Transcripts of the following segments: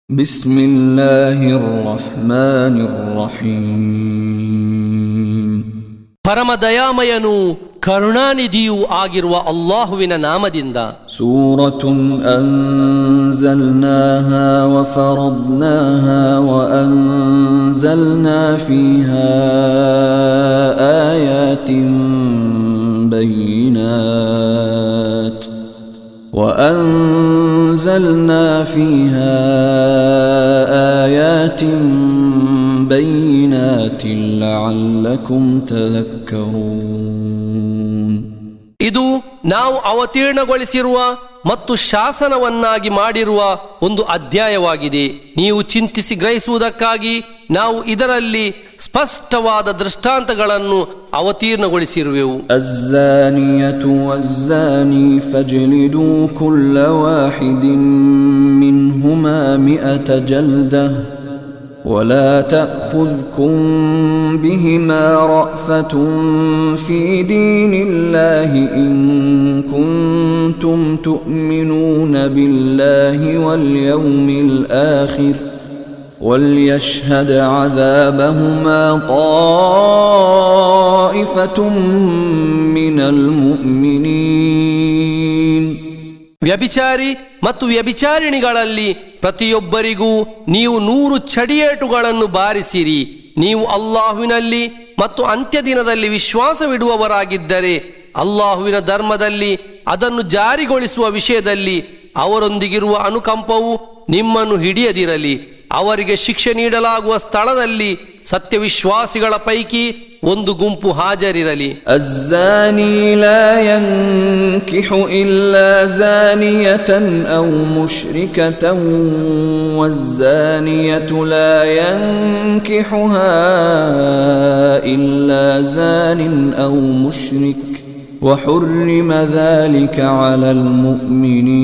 بسم الله الرحمن الرحيم ಪರಮ ದಯಾಮಯನು ಕರುಣಾನಿಧಿಯೂ ಆಗಿರುವ ಅಲ್ಲಾಹುವಿನ ನಾಮದಿಂದ سورة أنزلناها وفرضناها وأنزلنا فيها آيات بينات لعلكم تذكرون ಇದು ನಾವು ಅವತೀರ್ಣಗೊಳಿಸಿರುವ ಮತ್ತು ಶಾಸನವನ್ನಾಗಿ ಮಾಡಿರುವ ಒಂದು ಅಧ್ಯಾಯವಾಗಿದೆ. ನೀವು ಚಿಂತಿಸಿ ಗ್ರಹಿಸುವುದಕ್ಕಾಗಿ ನಾವು ಇದರಲ್ಲಿ ಸ್ಪಷ್ಟವಾದ ದೃಷ್ಟಾಂತಗಳನ್ನು ಅವತೀರ್ಣಗೊಳಿಸಿರುವೆವು. ಅಜ್ಜಾನಿಯತು ವಜ್ಜಾನಿ ಫಜ್ಲಿದು ಕುಲ್ಲ ವಾಹಿದಿನ್ ಮಿನ್ಹುಮಾ ಮಿಅತ ಜಲ್ದಹ ولا تأخذكم بهما رأفة في دين الله إن كنتم تؤمنون بالله واليوم الآخر وليشهد عذابهما طائفة من المؤمنين. ವ್ಯಭಿಚಾರಿ ಮತ್ತು ವ್ಯಭಿಚಾರಿಣಿಗಳಲ್ಲಿ ಪ್ರತಿಯೊಬ್ಬರಿಗೂ ನೀವು 100 ಚಡಿಯೇಟುಗಳನ್ನು ಬಾರಿಸಿರಿ. ನೀವು ಅಲ್ಲಾಹುವಿನಲ್ಲಿ ಮತ್ತು ಅಂತ್ಯದಿನದಲ್ಲಿ ವಿಶ್ವಾಸವಿಡುವವರಾಗಿದ್ದರೆ ಅಲ್ಲಾಹುವಿನ ಧರ್ಮದಲ್ಲಿ ಅದನ್ನು ಜಾರಿಗೊಳಿಸುವ ವಿಷಯದಲ್ಲಿ ಅವರೊಂದಿಗಿರುವ ಅನುಕಂಪವು ನಿಮ್ಮನ್ನು ಹಿಡಿಯದಿರಲಿ. ಅವರಿಗೆ ಶಿಕ್ಷೆ ನೀಡಲಾಗುವ ಸ್ಥಳದಲ್ಲಿ ಸತ್ಯವಿಶ್ವಾಸಿಗಳ ಪೈಕಿ ಒಂದು ಗುಂಪು ಹಾಜರಿರಲಿ. ಅಜ್ಜಾನಿ ಲಾ ಯನ್ಕಿಹು ಇಲ್ಲಾ ಜಾನಿಯತನ್ ಔ ಮುಶ್ರಿಕತನ್ ವಜ್ಜಾನಿಯತು ಲಾ ಯನ್ಕಿಹುಹಾ ಇಲ್ಲಾ ಜಾನಿನ್ ಔ ಮುಶ್ರಿಕ್ ವಹುರ್ರಿಮ ذلك ಅಲಲ್ ಮುಅ್ಮಿನೀನ್.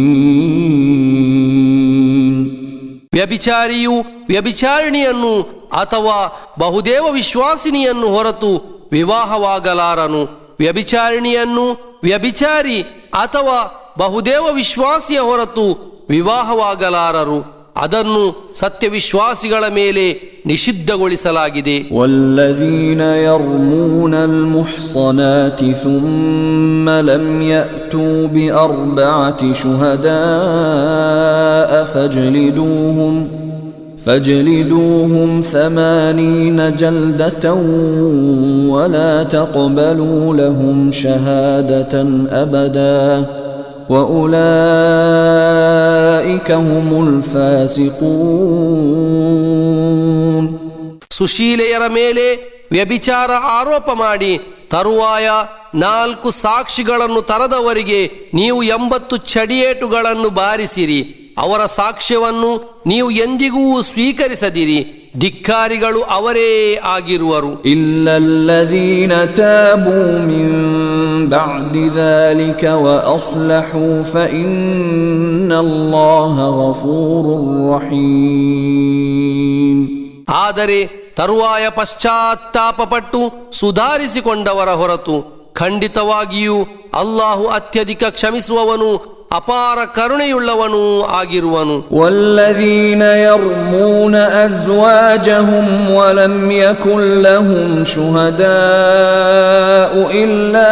ವ್ಯಭಿಚಾರಿಯು ವ್ಯಭಿಚಾರಿಣಿಯನ್ನು ಅಥವಾ ಬಹುದೇವ ವಿಶ್ವಾಸಿನಿಯನ್ನು ಹೊರತು ವಿವಾಹವಾಗಲಾರನು. ವ್ಯಭಿಚಾರಿಣಿಯನ್ನು ವ್ಯಭಿಚಾರಿ ಅಥವಾ ಬಹುದೇವ ವಿಶ್ವಾಸಿಯ ಹೊರತು ವಿವಾಹವಾಗಲಾರರು. ಅದನ್ನು ಸತ್ಯವಿಶ್ವಾಸಿಗಳ ಮೇಲೆ ನಿಷಿದ್ಧಗೊಳಿಸಲಾಗಿದೆ. ವಲ್ಲದೀನ ಯರ್ಮೂನಲ್ ಮುಹ್ಸನಾತಿ ಥುಮ್ಮ ಲಂ ಯಅತೂ ಬಿಅರ್ಬಅತಿ ಶುಹದಾಅ فاجلدوهم 80 جلدة ولا تقبلوا لهم شهادة أبدا وأولئك هم الفاسقون. ಸುಶೀಲೆಯರ ಮೇಲೆ ವ್ಯಭಿಚಾರ ಆರೋಪ ಮಾಡಿ ತರುವಾಯ 4 ಸಾಕ್ಷಿಗಳನ್ನು ತರದವರಿಗೆ ನೀವು 80 ಚಡಿಯೇಟುಗಳನ್ನು ಬಾರಿಸಿರಿ. ಅವರ ಸಾಕ್ಷ್ಯವನ್ನು ನೀವು ಎಂದಿಗೂ ಸ್ವೀಕರಿಸದಿರಿ. ಧಿಕ್ಕಾರಿಗಳು ಅವರೇ ಆಗಿರುವರು. ಇಲ್ಲಲ್ಲದೀನ ತಾಬೂ ಮಿನ್ ಬಅದಿ ذلك وأصلحوا فإن الله غفور رحيم. ಆದರೆ ತರುವಾಯ ಪಶ್ಚಾತ್ತಾಪಪಟ್ಟು ಸುಧಾರಿಸಿಕೊಂಡವರ ಹೊರತು ಖಂಡಿತವಾಗಿಯೂ ಅಲ್ಲಾಹು ಅತ್ಯಧಿಕ ಕ್ಷಮಿಸುವವನು ಅಪಾರ ಕರುಣೆಯುಳ್ಳವನು ಆಗಿರುವನು. ವಲ್ಲದೀನ ಯರ್ಮೂನ ಅಜ್ವಾಜಹುಂ ವಲಂ ಯಕುನ್ ಲಹುಂ ಶುಹದಾಉ ಇಲ್ಲಾ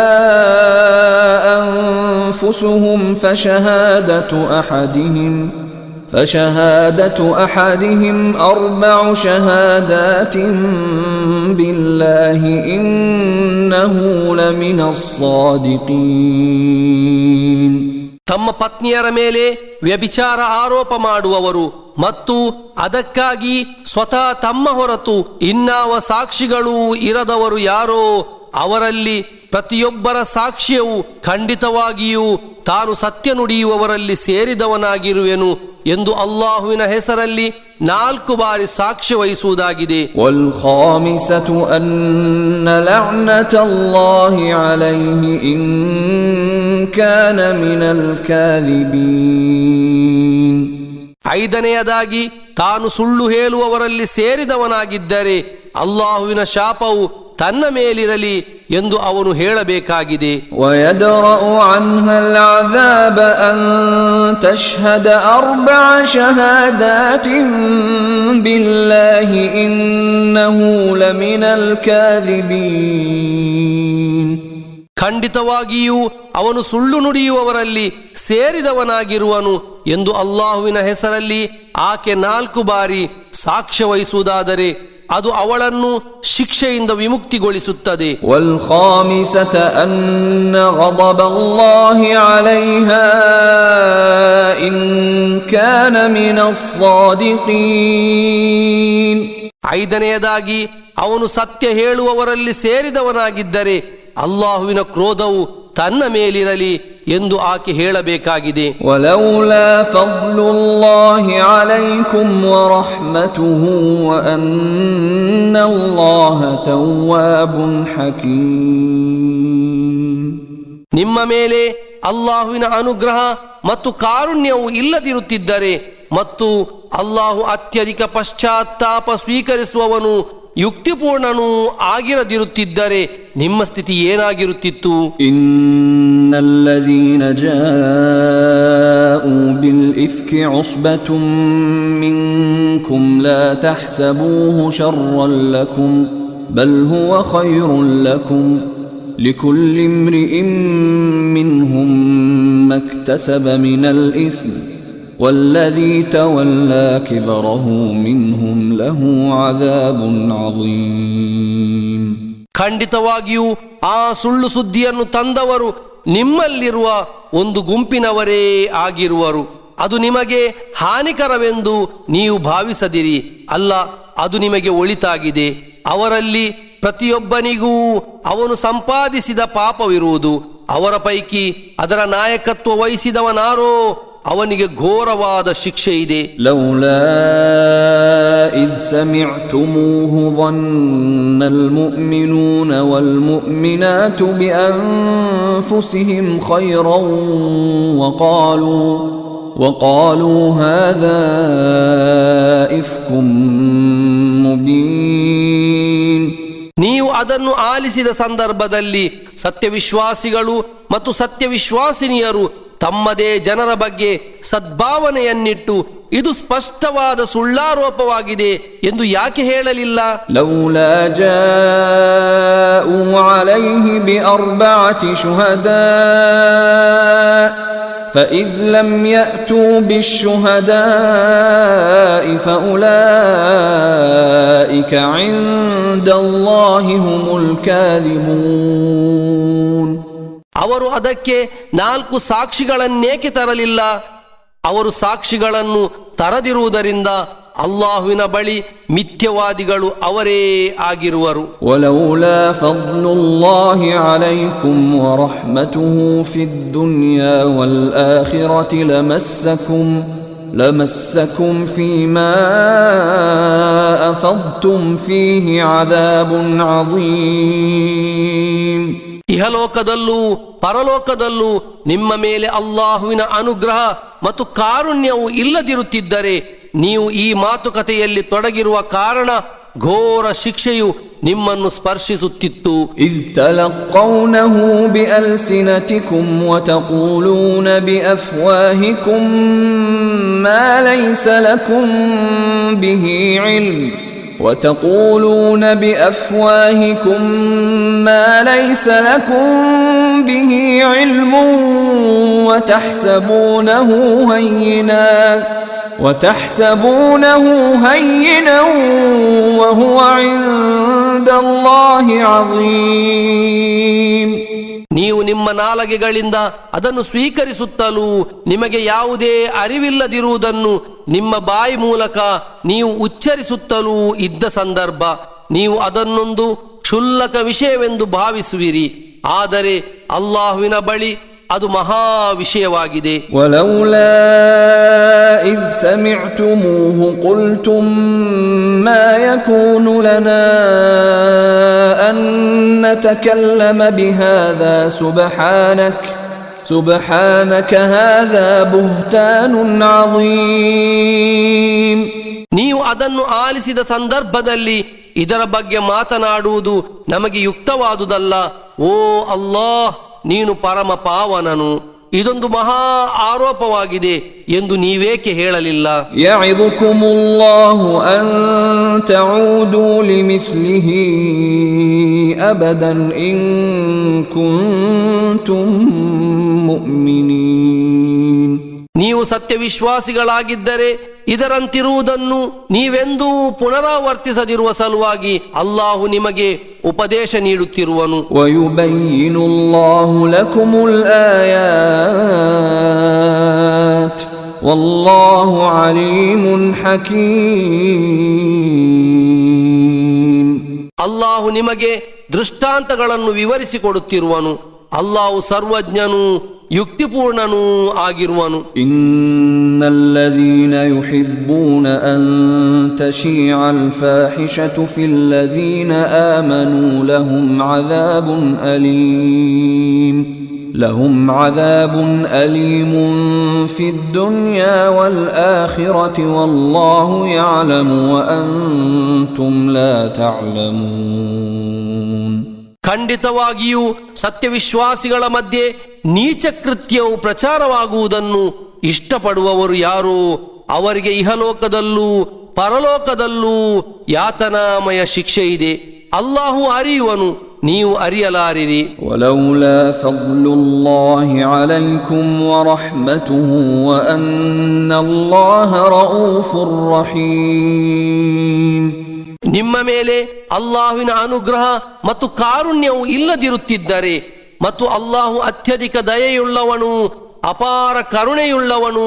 ಅನ್ಫುಸುಹುಂ فشهادة أحدهم 4 شهادات بالله إنه لمن الصادقين. ತಮ್ಮ ಪತ್ನಿಯರ ಮೇಲೆ ವ್ಯಭಿಚಾರ ಆರೋಪ ಮಾಡುವವರು ಮತ್ತು ಅದಕ್ಕಾಗಿ ಸ್ವತಃ ತಮ್ಮ ಹೊರತು ಇನ್ನಾವ ಸಾಕ್ಷಿಗಳೂ ಇರದವರು ಯಾರೋ ಅವರಲ್ಲಿ ಪ್ರತಿಯೊಬ್ಬರ ಸಾಕ್ಷ್ಯವು ಖಂಡಿತವಾಗಿಯೂ ತಾನು ಸತ್ಯ ನುಡಿಯುವವರಲ್ಲಿ ಸೇರಿದವನಾಗಿರುವೆನು ಎಂದು ಅಲ್ಲಾಹುವಿನ ಹೆಸರಲ್ಲಿ 4 ಬಾರಿ ಸಾಕ್ಷ್ಯ ವಹಿಸುವುದಾಗಿದೆ. ವಲ್ ಖಾಮಿಸತು ಅನ್ನ ಲಅನತಲ್ಲಾಹಿ ಅಲೈಹಿ ಇನ್ ಕಾನ ಮಿನಲ್ ಕಾದಿಬೀನ್. 5ನೇಯದಾಗಿ ತಾನು ಸುಳ್ಳು ಹೇಳುವವರಲ್ಲಿ ಸೇರಿದವನಾಗಿದ್ದರೆ ಅಲ್ಲಾಹುವಿನ ಶಾಪವು ತನ್ನ ಮೇಲಿರಲಿ ಎಂದು ಅವನು ಹೇಳಬೇಕಾಗಿದೆ. ويدرأ عنها العذاب أن تشهد 4 شهادات بالله إنه لمن الكاذبين. ಖಂಡಿತವಾಗಿಯೂ ಅವನು ಸುಳ್ಳು ನುಡಿಯುವವರಲ್ಲಿ ಸೇರಿದವನಾಗಿರುವನು ಎಂದು ಅಲ್ಲಾಹುವಿನ ಹೆಸರಲ್ಲಿ ಆಕೆ 4 ಬಾರಿ ಸಾಕ್ಷ್ಯ ವಹಿಸುವುದಾದರೆ ಅದು ಅವಳನ್ನು ಶಿಕ್ಷೆಯಿಂದ ವಿಮುಕ್ತಿಗೊಳಿಸುತ್ತದೆ. والخامسة أن غضب الله عليها إن كان من الصادقين. 5ನೇದಾಗಿ ಅವನು ಸತ್ಯ ಹೇಳುವವರಲ್ಲಿ ಸೇರಿದವನಾಗಿದ್ದರೆ ಅಲ್ಲಾಹುವಿನ ಕ್ರೋಧವು ತನ್ನ ಮೇಲಿರಲಿ ಎಂದು ಆಕೆ ಹೇಳಬೇಕಾಗಿದೆ. ولولا فضل الله عليكم ورحمته وأن الله تواب حكيم. ನಿಮ್ಮ ಮೇಲೆ ಅಲ್ಲಾಹುವಿನ ಅನುಗ್ರಹ ಮತ್ತು ಕಾರುಣ್ಯವು ಇಲ್ಲದಿರುತ್ತಿದ್ದರೆ ಮತ್ತು ಅಲ್ಲಾಹು ಅತ್ಯಧಿಕ ಪಶ್ಚಾತ್ತಾಪ ಸ್ವೀಕರಿಸುವವನು ಯುಕ್ತಿಪೂರ್ಣನೂ ಆಗಿರದಿರುತ್ತಿದ್ದರೆ ನಿಮ್ಮ ಸ್ಥಿತಿ ಏನಾಗಿರುತ್ತಿತ್ತು? ಇನ್ನಲ್ಲದೀನ ಜಾಊ ಬಿಲ್ ಇಫ್ಕಿ ಉಸ್ಬತುಂ ಮಿನ್ಕುಂ ಲಾ ತಹ್ಸಬೂಹು ಶರ್ರನ್ ಲಕುಂ ಬಲ್ ಹುವ ಖೈರುನ್ ಲಕುಂ ಲಿಕುಲ್ಲಿ ಇಮ್ರಿಇಂ ಮಿನ್ಹುಂ ಮಕ್ತಸಬ ಮಿನಲ್ ಇಸ್ಮ್ والذي تولى كبره منهم له عذاب عظيم. ಖಂಡಿತವಾಗಿಯೂ ಆ ಸುಳ್ಳು ಸುದ್ದಿಯನ್ನು ತಂದವರು ನಿಮ್ಮಲ್ಲಿರುವ ಒಂದು ಗುಂಪಿನವರೇ ಆಗಿರುವರು. ಅದು ನಿಮಗೆ ಹಾನಿಕರವೆಂದು ನೀವು ಭಾವಿಸದಿರಿ, ಅಲ್ಲ, ಅದು ನಿಮಗೆ ಒಳಿತಾಗಿದೆ. ಅವರಲ್ಲಿ ಪ್ರತಿಯೊಬ್ಬನಿಗೂ ಅವನು ಸಂಪಾದಿಸಿದ ಪಾಪವಿರುವುದು. ಅವರ ಪೈಕಿ ಅದರ ನಾಯಕತ್ವ ವಹಿಸಿದವನಾರೋ ಅವನಿಗೆ ಘೋರವಾದ ಶಿಕ್ಷೆ ಇದೆ. ಲೌಲಾ ಇದ್ ಸಮಿಅ್ತುಮೂಹು ظನ್ನಲ್ ಮುಅ್ಮಿನೂನ ವಲ್ ಮುಅ್ಮಿನಾತು ಬಿಅನ್ಫುಸಿಹಿಂ ಖೈರನ್ ವಕಾಲೂ ಹಾದಾ ಇಫ್ಕುಂ ಮುಬೀನ್. ನೀವು ಅದನ್ನು ಆಲಿಸಿದ ಸಂದರ್ಭದಲ್ಲಿ ಸತ್ಯವಿಶ್ವಾಸಿಗಳು ಮತ್ತು ಸತ್ಯವಿಶ್ವಾಸಿನಿಯರು ತಮ್ಮದೇ ಜನರ ಬಗ್ಗೆ ಸದ್ಭಾವನೆಯನ್ನಿಟ್ಟು ಇದು ಸ್ಪಷ್ಟವಾದ ಸುಳ್ಳಾರೋಪವಾಗಿದೆ ಎಂದು ಯಾಕೆ ಹೇಳಲಿಲ್ಲ? ಲೌಲಾ ಜಾಊ ಅಲೈಹಿ ಬಿಅರ್ಬಅತಿ ಶುಹದಾ فإذ لم يأتوا بالشهداء فأولئك عند الله هم الكاذبون. ಅವರು ಅದಕ್ಕೆ 4 ಸಾಕ್ಷಿಗಳನ್ನೇಕೆ ತರಲಿಲ್ಲ? ಅವರು ಸಾಕ್ಷಿಗಳನ್ನು ತರದಿರುವುದರಿಂದ ಅಲ್ಲಾಹುವಿನ ಬಳಿ ಮಿಥ್ಯವಾದಿಗಳು ಅವರೇ ಆಗಿರುವರು. ವಲೌಲಾ ಫದ್ಲುಲ್ಲಾಹಿ ಅಲೈಕುಂ ವರಹ್ಮತುಹು ಫಿದ್ ದುನ್ಯಾ ವಲ್ ಆಖಿರತಿ ಲಮಸ್ಸಕುಂ ಫೀಮಾ ಅಫದ್ತುಂ ಫೀಹಿ ಅದಾಬುನ್ ಅಜೀಮ್. ಇಹಲೋಕದಲ್ಲೂ ಪರಲೋಕದಲ್ಲೂ ನಿಮ್ಮ ಮೇಲೆ ಅಲ್ಲಾಹುವಿನ ಅನುಗ್ರಹ ಮತ್ತು ಕಾರುಣ್ಯವು ಇಲ್ಲದಿರುತ್ತಿದ್ದರೆ ನೀವು ಈ ಮಾತುಕತೆಯಲ್ಲಿ ತೊಡಗಿರುವ ಕಾರಣ ಘೋರ ಶಿಕ್ಷೆಯು ನಿಮ್ಮನ್ನು ಸ್ಪರ್ಶಿಸುತ್ತಿತ್ತು. ಇದ್ ತಲಕ್ಕೌನಹು ಬಿಅಲ್ಸಿನತಿಕುಂ ವತಕೂಲೂನ ಬಿಅಫ್ವಾಹಿಕುಂ ಮಾ ಲೈಸ ಲಕುಂ ಬಿಹಿ ಇಲ್ಮ್ وتقولون بأفواهكم ما ليس لكم به علم وتحسبونه هينا وهو عند الله عظيم. ನೀವು ನಿಮ್ಮ ನಾಲಿಗೆಗಳಿಂದ ಅದನ್ನು ಸ್ವೀಕರಿಸುತ್ತಲೂ ನಿಮಗೆ ಯಾವುದೇ ಅರಿವಿಲ್ಲದಿರುವುದನ್ನು ನಿಮ್ಮ ಬಾಯಿ ಮೂಲಕ ನೀವು ಉಚ್ಚರಿಸುತ್ತಲೂ ಇದ್ದ ಸಂದರ್ಭ ನೀವು ಅದನ್ನೊಂದು ಕ್ಷುಲ್ಲಕ ವಿಷಯವೆಂದು ಭಾವಿಸುವಿರಿ. ಆದರೆ ಅಲ್ಲಾಹುವಿನ ಬಳಿ ಅದು ಮಹಾ ವಿಷಯವಾಗಿದೆ. ವಲೌಲಾ ಇದ್ ಸಮಿಅ್ತುಮೂಹು ಕುಲ್ತುಂ ಮಾ ಯಕೂನು ಲನಾ ಅನ್ ನತಕಲ್ಲಮ ಬಿಹಾದಾ ಸುಬ್ಹಾನಕ ಹಾದಾ ಬುಹ್ತಾನುನ್ ಅಜೀಮ್. ನೀವು ಅದನ್ನು ಆಲಿಸಿದ ಸಂದರ್ಭದಲ್ಲಿ ಇದರ ಬಗ್ಗೆ ಮಾತನಾಡುವುದು ನಮಗೆ ಯುಕ್ತವಾದುದಲ್ಲ. ಓ ಅಲ್ಲಾಹ್, ನೀನು ಪರಮ ಪಾವನನು, ಇದೊಂದು ಮಹಾ ಆರೋಪವಾಗಿದೆ ಎಂದು ನೀವೇಕೆ ಹೇಳಲಿಲ್ಲ? ಯಇದುಕುಮುಲ್ಲಾಹು ಅನ್ ತಊದು ಲಿಮಿಸ್ಲಿಹಿ ಅಬದನ್ ಇನ್ ಕುಂತುಂ ಮುಅ್ಮಿನೀನ್. ನೀವು ಸತ್ಯವಿಶ್ವಾಸಿಗಳಾಗಿದ್ದರೆ ಇದರಂತಿರುವುದನ್ನು ನೀವೆಂದೂ ಪುನರಾವರ್ತಿಸದಿರುವ ಸಲುವಾಗಿ ಅಲ್ಲಾಹು ನಿಮಗೆ ಉಪದೇಶ ನೀಡುತ್ತಿರುವನು. ವಯುಬಯ್ಯಿನುಲ್ಲಾಹು ಲಕುಮುಲ್ ಆಯಾತ್ ವಲ್ಲಾಹು ಅಲೀಮುನ್ ಹಕೀಮ್. ಅಲ್ಲಾಹು ನಿಮಗೆ ದೃಷ್ಟಾಂತಗಳನ್ನು ವಿವರಿಸಿಕೊಡುತ್ತಿರುವನು. ಅಲ್ಲಾಹು ಸರ್ವಜ್ಞನು, ಯುಕ್ತಿಪೂರ್ಣನೂ ಆಗಿರುವನು. ಇನ್ನಲ್ಲದೀನ ಯುಹಿಬ್ಬೂನ ಅನ್ ತಶೀಅಲ್ ಫಾಹಿಶತು ಫಿಲ್ಲದೀನ ಆಮನೂ ಲಹುಂ ಅದಾಬುನ್ ಅಲೀಮುನ್ ಫಿದ್ ದುನ್ಯಾ ವಲ್ ಆಖಿರತಿ ವಲ್ಲಾಹು ಯಅಲಮು ವ ಅಂತುಂ ಲಾ ತಅಲಮೂನ್. ಖಂಡಿತವಾಗಿಯೂ ಸತ್ಯವಿಶ್ವಾಸಿಗಳ ಮಧ್ಯೆ ನೀಚ ಕೃತ್ಯವು ಪ್ರಚಾರವಾಗುವುದನ್ನು ಇಷ್ಟಪಡುವವರು ಯಾರೋ ಅವರಿಗೆ ಇಹಲೋಕದಲ್ಲೂ ಪರಲೋಕದಲ್ಲೂ ಯಾತನಾಮಯ ಶಿಕ್ಷೆ ಇದೆ. ಅಲ್ಲಾಹು ಅರಿಯುವನು, ನೀವು ಅರಿಯಲಾರಿರಿ. ವಲೌಲಾ ಫದ್ಲುಲ್ಲಾಹಿ ಅಲೈಕುಂ ವರಹ್ಮತುಹು ವಅನ್ನಲ್ಲಾಹ ರഊಫುರ್ ರಹೀಮ್. ನಿಮ್ಮ ಮೇಲೆ ಅಲ್ಲಾಹುವಿನ ಅನುಗ್ರಹ ಮತ್ತು ಕಾರುಣ್ಯವು ಇಲ್ಲದಿರುತ್ತಿದ್ದರೆ ಮತ್ತು ಅಲ್ಲಾಹು ಅತ್ಯಧಿಕ ದಯೆಯುಳ್ಳವನು ಅಪಾರ ಕರುಣೆಯುಳ್ಳವನು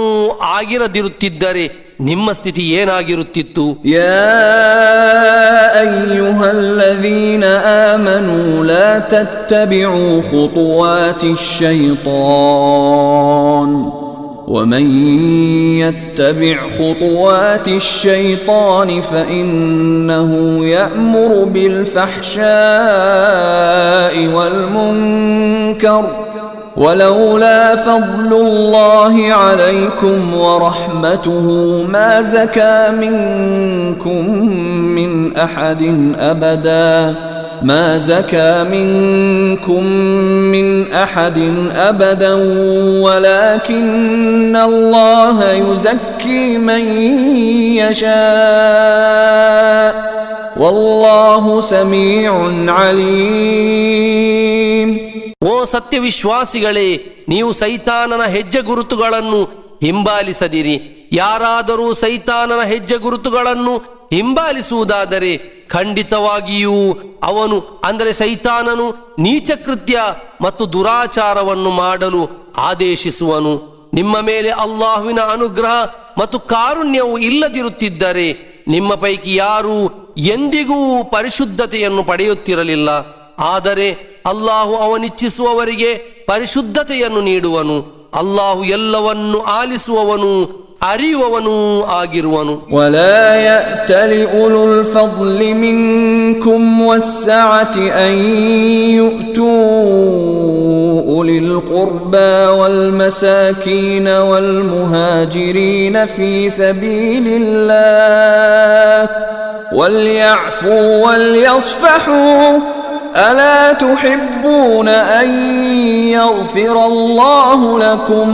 ಆಗಿರದಿರುತ್ತಿದ್ದರೆ ನಿಮ್ಮ ಸ್ಥಿತಿ ಏನಾಗಿರುತ್ತಿತ್ತು? ಯಾ ಅಯ್ಯುಹಲ್ಲದೀನ ಆಮನೂ ಲಾ ತತ್ತಬಿಉ ಖುತುವಾತಿಶ್ ಶೈತಾನ್ ومن يتبع خطوات الشيطان فإنه يأمر بالفحشاء والمنكر ولولا فضل الله عليكم ورحمته ما زكى منكم من أحد أبدا ولكن الله يزكي من يشاء والله سميع عليم. ಓ ಸತ್ಯವಿಶ್ವಾಸಿಗಳೇ, ನೀವು ಸೈತಾನನ ಹೆಜ್ಜೆ ಗುರುತುಗಳನ್ನು ಹಿಂಬಾಲಿಸದಿರಿ. ಯಾರಾದರೂ ಸೈತಾನನ ಹೆಜ್ಜೆ ಗುರುತುಗಳನ್ನು ಹಿಂಬಾಲಿಸುವುದಾದರೆ ಖಂಡಿತವಾಗಿಯೂ ಅವನು, ಅಂದರೆ ಸೈತಾನನು, ನೀಚಕೃತ್ಯ ಮತ್ತು ದುರಾಚಾರವನ್ನು ಮಾಡಲು ಆದೇಶಿಸುವನು. ನಿಮ್ಮ ಮೇಲೆ ಅಲ್ಲಾಹುವಿನ ಅನುಗ್ರಹ ಮತ್ತು ಕಾರುಣ್ಯವು ಇಲ್ಲದಿರುತ್ತಿದ್ದರೆ ನಿಮ್ಮ ಪೈಕಿ ಯಾರೂ ಎಂದಿಗೂ ಪರಿಶುದ್ಧತೆಯನ್ನು ಪಡೆಯುತ್ತಿರಲಿಲ್ಲ. ಆದರೆ ಅಲ್ಲಾಹು ಅವನಿಚ್ಛಿಸುವವರಿಗೆ ಪರಿಶುದ್ಧತೆಯನ್ನು ನೀಡುವನು. ಅಲ್ಲಾಹು ಎಲ್ಲವನ್ನು ಆಲಿಸುವವನು, ಅರಿಯುವವನು ಆಗಿರುವನು. ವಲಾ ಯಅತಲಿ ಉಲುಲ್ ಫದ್ಲಿ ಮಿನ್ಕುಂ ವಸ್ಸಅತಿ ಅನ್ ಯುಅತೂ ಉಲಿಲ್ ಕುರ್ಬಾ ವಲ್ ಮಸಾಕೀನ ವಲ್ ಮುಹಾಜಿರೀನ ಫೀ ಸಬೀಲಿಲ್ಲಾಹ್ ವಲ್ಯಅಫೂ ವಲ್ಯಸ್ಫಹೂ ಅಲಾ ತುಹಿಬ್ಬೂನ ಅನ್ ಯಗ್ಫಿರಲ್ಲಾಹು ಲಕುಂ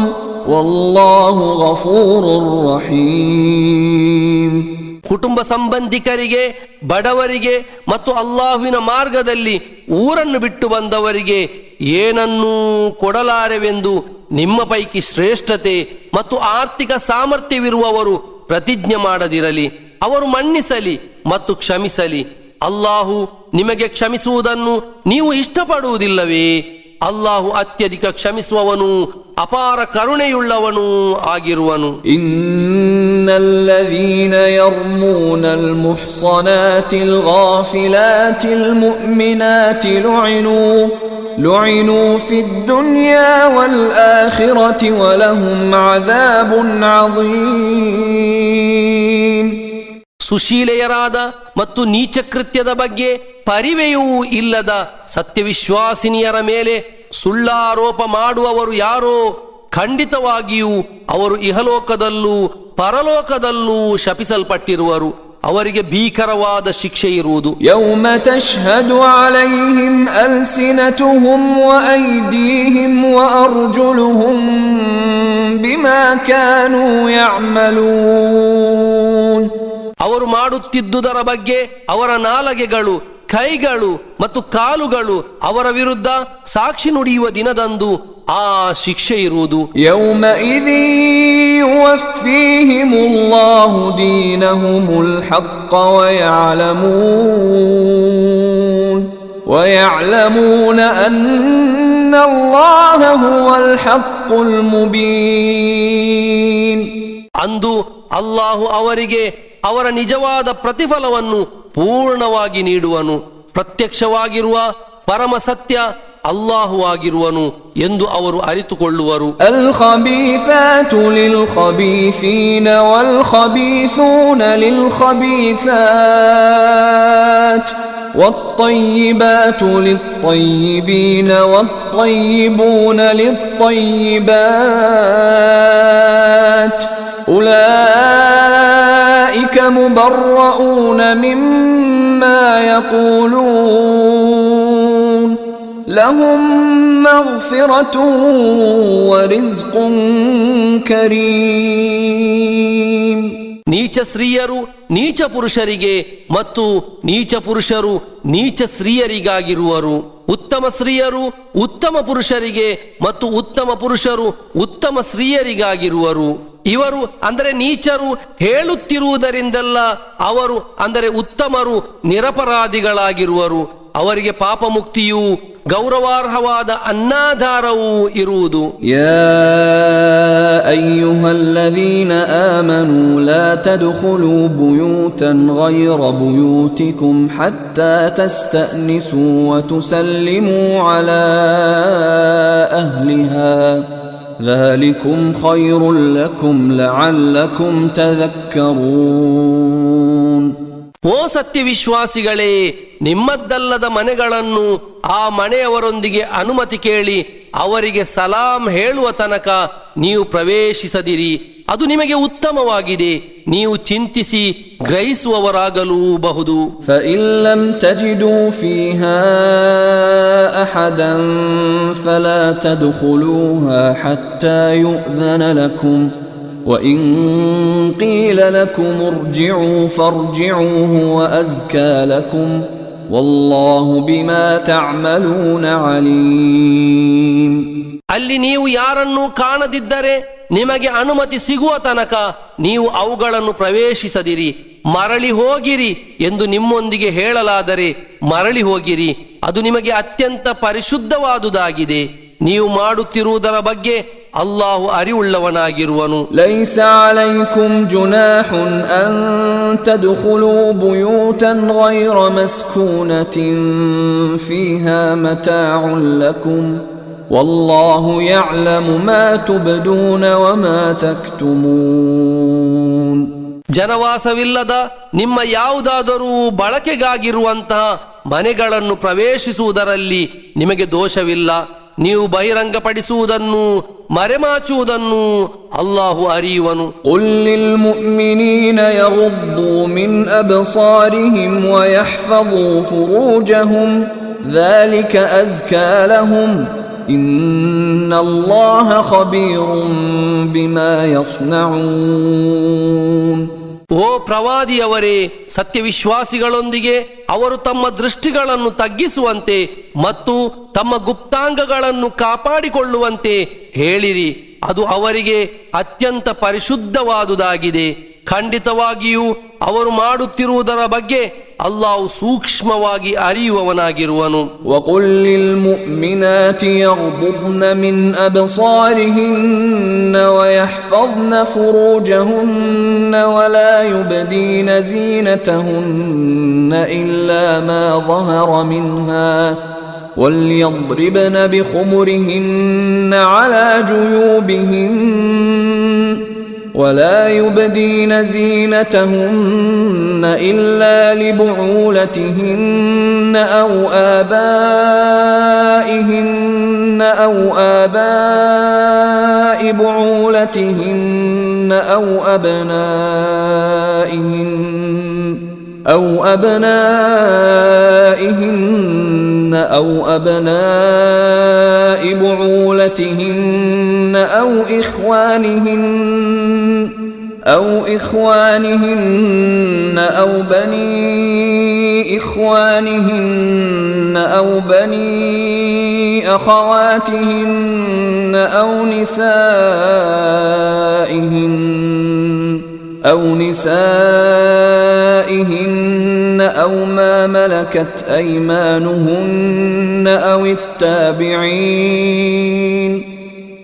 ವಲ್ಲಾಹು ಗಫೂರುರ್ ರಹೀಮ್. ಕುಟುಂಬ ಸಂಬಂಧಿಕರಿಗೆ, ಬಡವರಿಗೆ ಮತ್ತು ಅಲ್ಲಾಹುವಿನ ಮಾರ್ಗದಲ್ಲಿ ಊರನ್ನು ಬಿಟ್ಟು ಬಂದವರಿಗೆ ಏನನ್ನೂ ಕೊಡಲಾರೆವೆಂದು ನಿಮ್ಮ ಪೈಕಿ ಶ್ರೇಷ್ಠತೆ ಮತ್ತು ಆರ್ಥಿಕ ಸಾಮರ್ಥ್ಯವಿರುವವರು ಪ್ರತಿಜ್ಞೆ ಮಾಡದಿರಲಿ. ಅವರು ಮನ್ನಿಸಲಿ ಮತ್ತು ಕ್ಷಮಿಸಲಿ. ಅಲ್ಲಾಹು ನಿಮಗೆ ಕ್ಷಮಿಸುವುದನ್ನು ನೀವು ಇಷ್ಟಪಡುವುದಿಲ್ಲವೇ? ಅಲ್ಲಾಹು ಅತ್ಯಧಿಕ ಕ್ಷಮಿಸುವವನು, ಅಪಾರ ಕರುಣೆಯುಳ್ಳವನು ಆಗಿರುವನು. ಇನ್ನಲ್ಲದೀನ ಯರ್ಮೂನಲ್ ಮುಹ್ಸನಾತಿಲ್ ಗಾಫಿಲಾತಿಲ್ ಮುಅ್ಮಿನಾತಿ ಲುಇನೂ ಫಿದ್ ದುನ್ಯಾ ವಲ್ ಆಖಿರತಿ ವಲಹುಂ ಅದಾಬುನ್ ಅಜೀಮ್. ಸುಶೀಲೆಯರಾದ ಮತ್ತು ನೀಚಕೃತ್ಯದ ಬಗ್ಗೆ ಪರಿವೆಯೂ ಇಲ್ಲದ ಸತ್ಯವಿಶ್ವಾಸಿನಿಯರ ಮೇಲೆ ಸುಳ್ಳಾರೋಪ ಮಾಡುವವರು ಯಾರೋ ಖಂಡಿತವಾಗಿಯೂ ಅವರು ಇಹಲೋಕದಲ್ಲೂ ಪರಲೋಕದಲ್ಲೂ ಶಪಿಸಲ್ಪಟ್ಟಿರುವರು. ಅವರಿಗೆ ಭೀಕರವಾದ ಶಿಕ್ಷೆ ಇರುವುದು. يوم تشهد عليهم ألسنتهم وأيديهم وأرجلهم بما كانوا يعملون. ಅವರು ಮಾಡುತ್ತಿದ್ದುದರ ಬಗ್ಗೆ ಅವರ ನಾಲಗೆಗಳು, ಕೈಗಳು ಮತ್ತು ಕಾಲುಗಳು ಅವರ ವಿರುದ್ಧ ಸಾಕ್ಷಿ ನುಡಿಯುವ ದಿನದಂದು ಆ ಶಿಕ್ಷೆ ಇರುವುದು. يومئذ يوفيهم الله دينهم الحق ويعلمون أن الله هو الحق المبين. ಅಂದು ಅಲ್ಲಾಹು ಅವರಿಗೆ ಅವರ ನಿಜವಾದ ಪ್ರತಿಫಲವನ್ನು ಪೂರ್ಣವಾಗಿ ನೀಡುವನು. ಪ್ರತ್ಯಕ್ಷವಾಗಿರುವ ಪರಮ ಸತ್ಯ ಅಲ್ಲಾಹು ಆಗಿರುವನು ಎಂದು ಅವರು ಅರಿತುಕೊಳ್ಳುವರು. الخبيثات للخبيثين والخبيثون للخبيثات والطيبات للطيبين والطيبون للطيبات أولئك مبرؤون مما يقولون لهم مغفرة ورزق كريم. ನೀಚ ಸ್ತ್ರೀಯರು ನೀಚ ಪುರುಷರಿಗೆ ಮತ್ತು ನೀಚ ಪುರುಷರು ನೀಚ ಸ್ತ್ರೀಯರಿಗಾಗಿರುವರು. ಉತ್ತಮ ಸ್ತ್ರೀಯರು ಉತ್ತಮ ಪುರುಷರಿಗೆ ಮತ್ತು ಉತ್ತಮ ಪುರುಷರು ಉತ್ತಮ ಸ್ತ್ರೀಯರಿಗಾಗಿರುವರು. ಇವರು ಅಂದರೆ ನೀಚರು ಹೇಳುತ್ತಿರುವುದರಿಂದಲ್ಲ, ಅವರು ಅಂದರೆ ಉತ್ತಮರು ನಿರಪರಾಧಿಗಳಾಗಿರುವರು. ಅವರಿಗೆ ಪಾಪ ಮುಕ್ತಿಯೂ ಗೌರವಾರ್ಹವಾದ ಅನ್ನಾಧಾರವೂ ಇರುವುದು. ಯಾ ಅಯ್ಯುಹಲ್ಲದೀನ ಆಮನೂ ಲಾ ತದ್ಖುಲೂ ಬುಯೂತನ್ ಗೈರ ಬುಯೂತಿಕುಂ ಹತ್ತಾ ತಸ್ತಅನಿಸೂ ವ ತುಸಲ್ಲಿಮೂ ಅಲಾ ಅಹ್ಲಿಹಾ ذلكم خير لكم لعلكم تذكرون. ಓ ಸತ್ಯವಿಶ್ವಾಸಿಗಳೇ, ನಿಮ್ಮದ್ದಲ್ಲದ ಮನೆಗಳನ್ನು ಆ ಮನೆಯವರೊಂದಿಗೆ ಅನುಮತಿ ಕೇಳಿ ಅವರಿಗೆ ಸಲಾಂ ಹೇಳುವ ತನಕ ನೀವು ಪ್ರವೇಶಿಸದಿರಿ. ಅದು ನಿಮಗೆ ಉತ್ತಮವಾಗಿದೆ. ನೀವು ಚಿಂತಿಸಿ ಗ್ರಹಿಸುವವರಾಗಲೂ ಬಹುದು. فإن لم تجدوا فيها أحدا فلا تدخلوها حتى يؤذن لكم وإن قيل لكم ارجعوا فارجعوا هو أزكى لكم والله بما تعملون عليم. ಅಲ್ಲಿ ನೀವು ಯಾರನ್ನು ಕಾಣದಿದ್ದರೆ ನಿಮಗೆ ಅನುಮತಿ ಸಿಗುವ ತನಕ ನೀವು ಅವುಗಳನ್ನು ಪ್ರವೇಶಿಸದಿರಿ. ಮರಳಿ ಹೋಗಿರಿ ಎಂದು ನಿಮ್ಮೊಂದಿಗೆ ಹೇಳಲಾದರೆ ಮರಳಿ ಹೋಗಿರಿ. ಅದು ನಿಮಗೆ ಅತ್ಯಂತ ಪರಿಶುದ್ಧವಾದುದಾಗಿದೆ. ನೀವು ಮಾಡುತ್ತಿರುವುದರ ಬಗ್ಗೆ ಅಲ್ಲಾಹು ಅರಿವುಳ್ಳವನಾಗಿರುವನು. ಲೈಸ ಅಲೈಕುಂ ಜುನಾಹುನ್ ಅನ್ ತದ್ಖುಲೂ ಬುಯೂತನ್ ಗೈರ ಮಸ್ಕೂನತಿನ್ ಫೀಹಾ ಮತಾಉನ್ ಲಕುಂ ವಲ್ಲಾಹು ಯಅಲಮು ಮಾ ತುಬ್ದೂನ ವಮಾ ತಕ್ತುಮೂನ್. ಜನವಾಸವಿಲ್ಲದ ನಿಮ್ಮ ಯಾವುದಾದರೂ ಬಳಕೆಗಾಗಿರುವಂತಹ ಮನೆಗಳನ್ನು ಪ್ರವೇಶಿಸುವುದರಲ್ಲಿ ನಿಮಗೆ ದೋಷವಿಲ್ಲ. ನೀವು ಬಹಿರಂಗಪಡಿಸುವುದನ್ನು ಮರೆಮಾಚುವುದನ್ನು ಅಲ್ಲಾಹು ಅರಿಯುವನು. ಕುಲ್ ಲಿಲ್ ಮುಅ್ಮಿನೀನ ಯಗುದ್ದೂ ಮಿನ್ ಅಬ್ಸಾರಿಹಿಂ ವಯಹ್ಫಜೂ ಫುರೂಜಹುಂ ذلك ಅಜ್ಕಾ ಲಹುಂ ಇನ್ನಲ್ಲಾಹ ಖಬೀರುಂ ಬಿಮಾ ಯಸ್ನಊನ್. ಓ ಪ್ರವಾದಿಯವರೇ, ಸತ್ಯವಿಶ್ವಾಸಿಗಳೊಂದಿಗೆ ಅವರು ತಮ್ಮ ದೃಷ್ಟಿಗಳನ್ನು ತಗ್ಗಿಸುವಂತೆ ಮತ್ತು ತಮ್ಮ ಗುಪ್ತಾಂಗಗಳನ್ನು ಕಾಪಾಡಿಕೊಳ್ಳುವಂತೆ ಹೇಳಿರಿ. ಅದು ಅವರಿಗೆ ಅತ್ಯಂತ ಪರಿಶುದ್ಧವಾದುದಾಗಿದೆ. ಖಂಡಿತವಾಗಿಯೂ ಅವರು ಮಾಡುತ್ತಿರುವುದರ ಬಗ್ಗೆ ಅಲ್ಲಾಹು ಸೂಕ್ಷ್ಮವಾಗಿ ಅರಿಯುವವನಾಗಿರುವನು. ವಕುಲ್ ಲಿಲ್ ಮುಅ್ಮಿನಾತಿ ಯಗ್ದುದ್ನ ಮಿನ್ ಅಬ್ಸಾರಿಹಿನ್ನ ವಯಹ್ಫಜ್ನ ಫುರೂಜಹುನ್ನ ವಲಾ ಯುಬ್ದೀನ ಝೀನತಹುನ್ನ ಇಲ್ಲಾ ಮಾ ظهر ಮಿನ್ಹಾ وليضربن بخمرهن على جيوبهن ولا يبدين زينتهن إلا لبعولتهن أو آباء بعولتهن أو أبنائهن أو أبنائهن أو أبناء بعولتهن أو إخوانهن أو بني إخوانهن أو بني أخواتهن أو نسائهن أو ما ملكت أيمانهن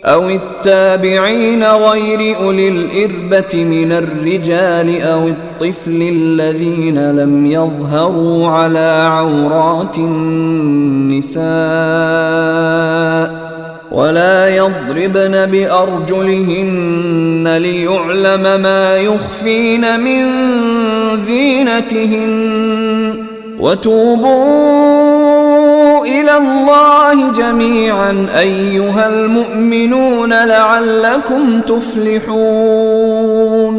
أو التابعين غير أولي الإربة من الرجال أو الطفل الذين لم يظهروا على عورات النساء ولا يضربن بأرجلهن ليعلم ما يخفين من زينتهن وتوبوا إلى الله جميعا أيها المؤمنون لعلكم تفلحون.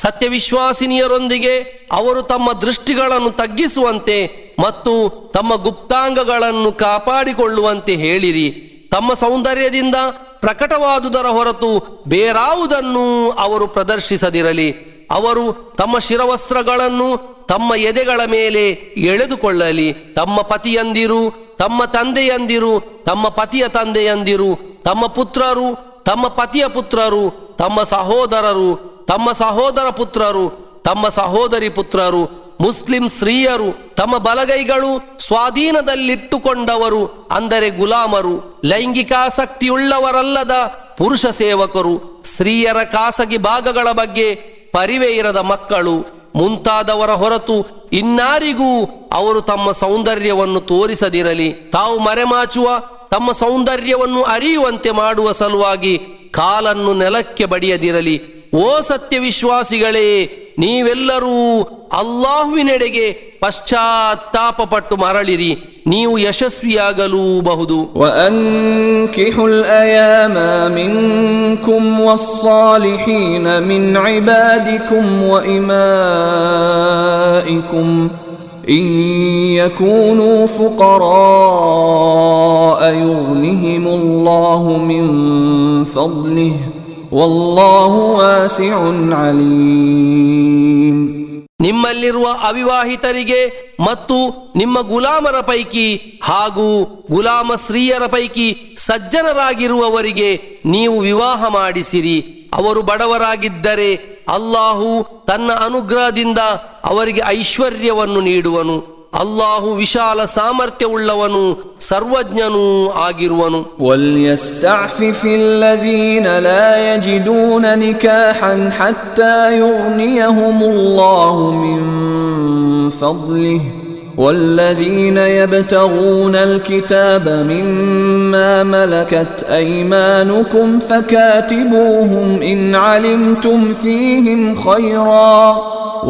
ಸತ್ಯವಿಶ್ವಾಸಿನಿಯರೊಂದಿಗೆ ಅವರು ತಮ್ಮ ದೃಷ್ಟಿಗಳನ್ನು ತಗ್ಗಿಸುವಂತೆ ಮತ್ತು ತಮ್ಮ ಗುಪ್ತಾಂಗಗಳನ್ನು ಕಾಪಾಡಿಕೊಳ್ಳುವಂತೆ ಹೇಳಿರಿ. ತಮ್ಮ ಸೌಂದರ್ಯದಿಂದ ಪ್ರಕಟವಾದುದರ ಹೊರತು ಬೇರಾವುದನ್ನು ಅವರು ಪ್ರದರ್ಶಿಸದಿರಲಿ. ಅವರು ತಮ್ಮ ಶಿರವಸ್ತ್ರಗಳನ್ನು ತಮ್ಮ ಎದೆಗಳ ಮೇಲೆ ಎಳೆದುಕೊಳ್ಳಲಿ. ತಮ್ಮ ಪತಿಯಂದಿರು, ತಮ್ಮ ತಂದೆಯಂದಿರು, ತಮ್ಮ ಪತಿಯ ತಂದೆಯಂದಿರು, ತಮ್ಮ ಪುತ್ರರು, ತಮ್ಮ ಪತಿಯ ಪುತ್ರರು, ತಮ್ಮ ಸಹೋದರರು, ತಮ್ಮ ಸಹೋದರ ಪುತ್ರರು, ತಮ್ಮ ಸಹೋದರಿ ಪುತ್ರರು, ಮುಸ್ಲಿಂ ಸ್ತ್ರೀಯರು, ತಮ್ಮ ಬಲಗೈಗಳು ಸ್ವಾಧೀನದಲ್ಲಿಟ್ಟುಕೊಂಡವರು ಅಂದರೆ ಗುಲಾಮರು, ಲೈಂಗಿಕಾಸಕ್ತಿಯುಳ್ಳವರಲ್ಲದ ಪುರುಷ ಸೇವಕರು, ಸ್ತ್ರೀಯರ ಖಾಸಗಿ ಭಾಗಗಳ ಬಗ್ಗೆ ಪರಿವೆ ಇರದ ಮಕ್ಕಳು ಮುಂತಾದವರ ಹೊರತು ಇನ್ನಾರಿಗೂ ಅವರು ತಮ್ಮ ಸೌಂದರ್ಯವನ್ನು ತೋರಿಸದಿರಲಿ. ತಾವು ಮರೆಮಾಚುವ ತಮ್ಮ ಸೌಂದರ್ಯವನ್ನು ಅರಿಯುವಂತೆ ಮಾಡುವ ಸಲುವಾಗಿ ಕಾಲನ್ನು ನೆಲಕ್ಕೆ ಬಡಿಯದಿರಲಿ. ಓ ಸತ್ಯವಿಶ್ವಾಸಿಗಳೇ, ನೀವೆಲ್ಲರೂ ಅಲ್ಲಾಹುವಿನೆಡೆಗೆ ಪಶ್ಚಾತ್ತಾಪಪಟ್ಟು ಮರಳಿರಿ, ನೀವು ಯಶಸ್ವಿಯಾಗಲೂಬಹುದು. وأنكحوا الأيام منكم والصالحين من عبادكم وإمائكم إن يكونوا فقراء يغنهم الله من فضله والله واسع عليم. ನಿಮ್ಮಲ್ಲಿರುವ ಅವಿವಾಹಿತರಿಗೆ ಮತ್ತು ನಿಮ್ಮ ಗುಲಾಮರ ಪೈಕಿ ಹಾಗೂ ಗುಲಾಮ ಸ್ತ್ರೀಯರ ಪೈಕಿ ಸಜ್ಜನರಾಗಿರುವವರಿಗೆ ನೀವು ವಿವಾಹ ಮಾಡಿಸಿರಿ. ಅವರು ಬಡವರಾಗಿದ್ದರೆ ಅಲ್ಲಾಹು ತನ್ನ ಅನುಗ್ರಹದಿಂದ ಅವರಿಗೆ ಐಶ್ವರ್ಯವನ್ನು ನೀಡುವನು. ಅಲ್ಲಾಹು ವಿಶಾಲ ಸಾಮರ್ಥ್ಯವುಳ್ಳವನು, ಸರ್ವಜ್ಞನೂ ಆಗಿರುವನು. وَلْيَسْتَعْفِفِ الَّذِينَ لَا يَجِدُونَ نِكَاحًا حَتَّى يُغْنِيَهُمُ اللَّهُ مِنْ فَضْلِهِ وَالَّذِينَ يَبْتَغُونَ الْكِتَابَ مِمَّا مَلَكَتْ أَيْمَانُكُمْ فَكَاتِبُوهُمْ إِنْ عَلِمْتُمْ فِيهِمْ خَيْرًا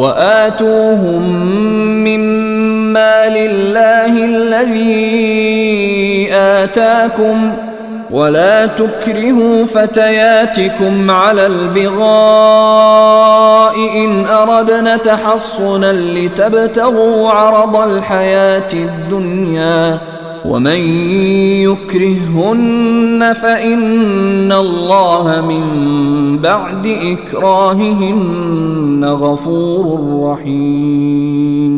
وآتوهم مما لله الذي آتاكم ولا تكرهوا فتياتكم على البغاء إن أردنا تحصنا لتبتغوا عرض الحياة الدنيا ومن يكرههن فإن الله من بعد إكراههن غفور رحيم.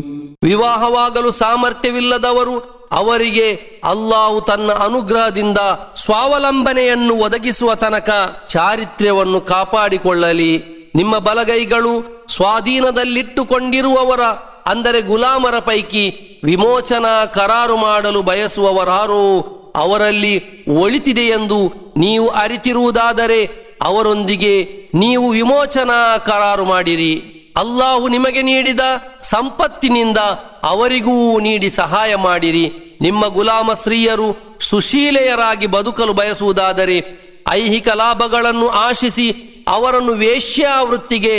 ವಿವಾಹವಾಗಲು ಸಾಮರ್ಥ್ಯವಿಲ್ಲದವರು ಅವರಿಗೆ ಅಲ್ಲಾಹು ತನ್ನ ಅನುಗ್ರಹದಿಂದ ಸ್ವಾವಲಂಬನೆಯನ್ನು ಒದಗಿಸುವ ತನಕ ಚಾರಿತ್ರ್ಯವನ್ನು ಕಾಪಾಡಿಕೊಳ್ಳಲಿ. ನಿಮ್ಮ ಬಲಗೈಗಳು ಸ್ವಾಧೀನದಲ್ಲಿಟ್ಟುಕೊಂಡಿರುವವರ ಅಂದರೆ ಗುಲಾಮರ ಪೈಕಿ ವಿಮೋಚನಾ ಕರಾರು ಮಾಡಲು ಬಯಸುವವರಾರೋ ಅವರಲ್ಲಿ ಒಳಿತಿದೆ ಎಂದು ನೀವು ಅರಿತಿರುವುದಾದರೆ ಅವರೊಂದಿಗೆ ನೀವು ವಿಮೋಚನಾ ಕರಾರು ಮಾಡಿರಿ. ಅಲ್ಲಾಹು ನಿಮಗೆ ನೀಡಿದ ಸಂಪತ್ತಿನಿಂದ ಅವರಿಗೂ ನೀಡಿ ಸಹಾಯ ಮಾಡಿರಿ. ನಿಮ್ಮ ಗುಲಾಮ ಸ್ತ್ರೀಯರು ಸುಶೀಲೆಯರಾಗಿ ಬದುಕಲು ಬಯಸುವುದಾದರೆ ಐಹಿಕ ಲಾಭಗಳನ್ನು ಆಶಿಸಿ ಅವರನ್ನು ವೇಶ್ಯಾವೃತ್ತಿಗೆ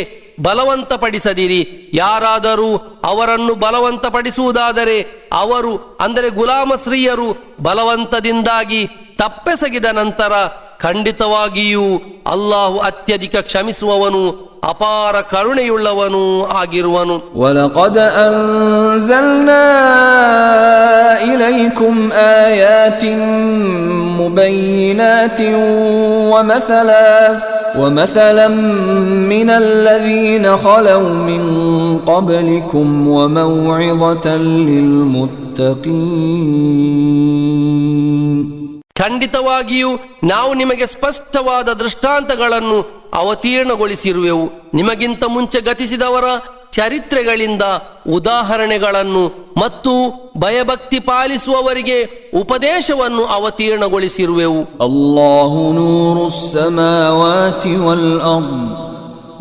ಬಲವಂತಪಡಿಸದಿರಿ. ಯಾರಾದರೂ ಅವರನ್ನು ಬಲವಂತಪಡಿಸುವುದಾದರೆ ಅವರು ಅಂದರೆ ಗುಲಾಮ ಸ್ತ್ರೀಯರು ಬಲವಂತದಿಂದಾಗಿ ತಪ್ಪೆಸಗಿದ ನಂತರ ಖಂಡಿತವಾಗಿಯೂ ಅಲ್ಲಾಹು ಅತ್ಯಧಿಕ ಕ್ಷಮಿಸುವವನು ಅಪಾರ ಕರುಣೆಯುಳ್ಳವನು ಆಗಿರುವನು. وَلَقَدْ أَنزَلْنَا إِلَيْكُمْ آيَاتٍ مُبَيِّنَاتٍ وَمَثَلًا مِنَ الَّذِينَ خَلَوْا مِنْ قَبْلِكُمْ وَمَوْعِظَةً لِلْمُتَّقِينَ. ಖಂಡಿತವಾಗಿಯೂ ನಾವು ನಿಮಗೆ ಸ್ಪಷ್ಟವಾದ ದೃಷ್ಟಾಂತಗಳನ್ನು ಅವತೀರ್ಣಗೊಳಿಸಿರುವೆವು. ನಿಮಗಿಂತ ಮುಂಚೆ ಗತಿಸಿದವರ ಚರಿತ್ರೆಗಳಿಂದ ಉದಾಹರಣೆಗಳನ್ನು ಮತ್ತು ಭಯಭಕ್ತಿ ಪಾಲಿಸುವವರಿಗೆ ಉಪದೇಶವನ್ನು ಅವತೀರ್ಣಗೊಳಿಸಿರುವೆವು. ಅಲ್ಲಾಹು ನೂರುಸ್ ಸಮಾವಾತಿ ವಲ್ ಅರ್ದ್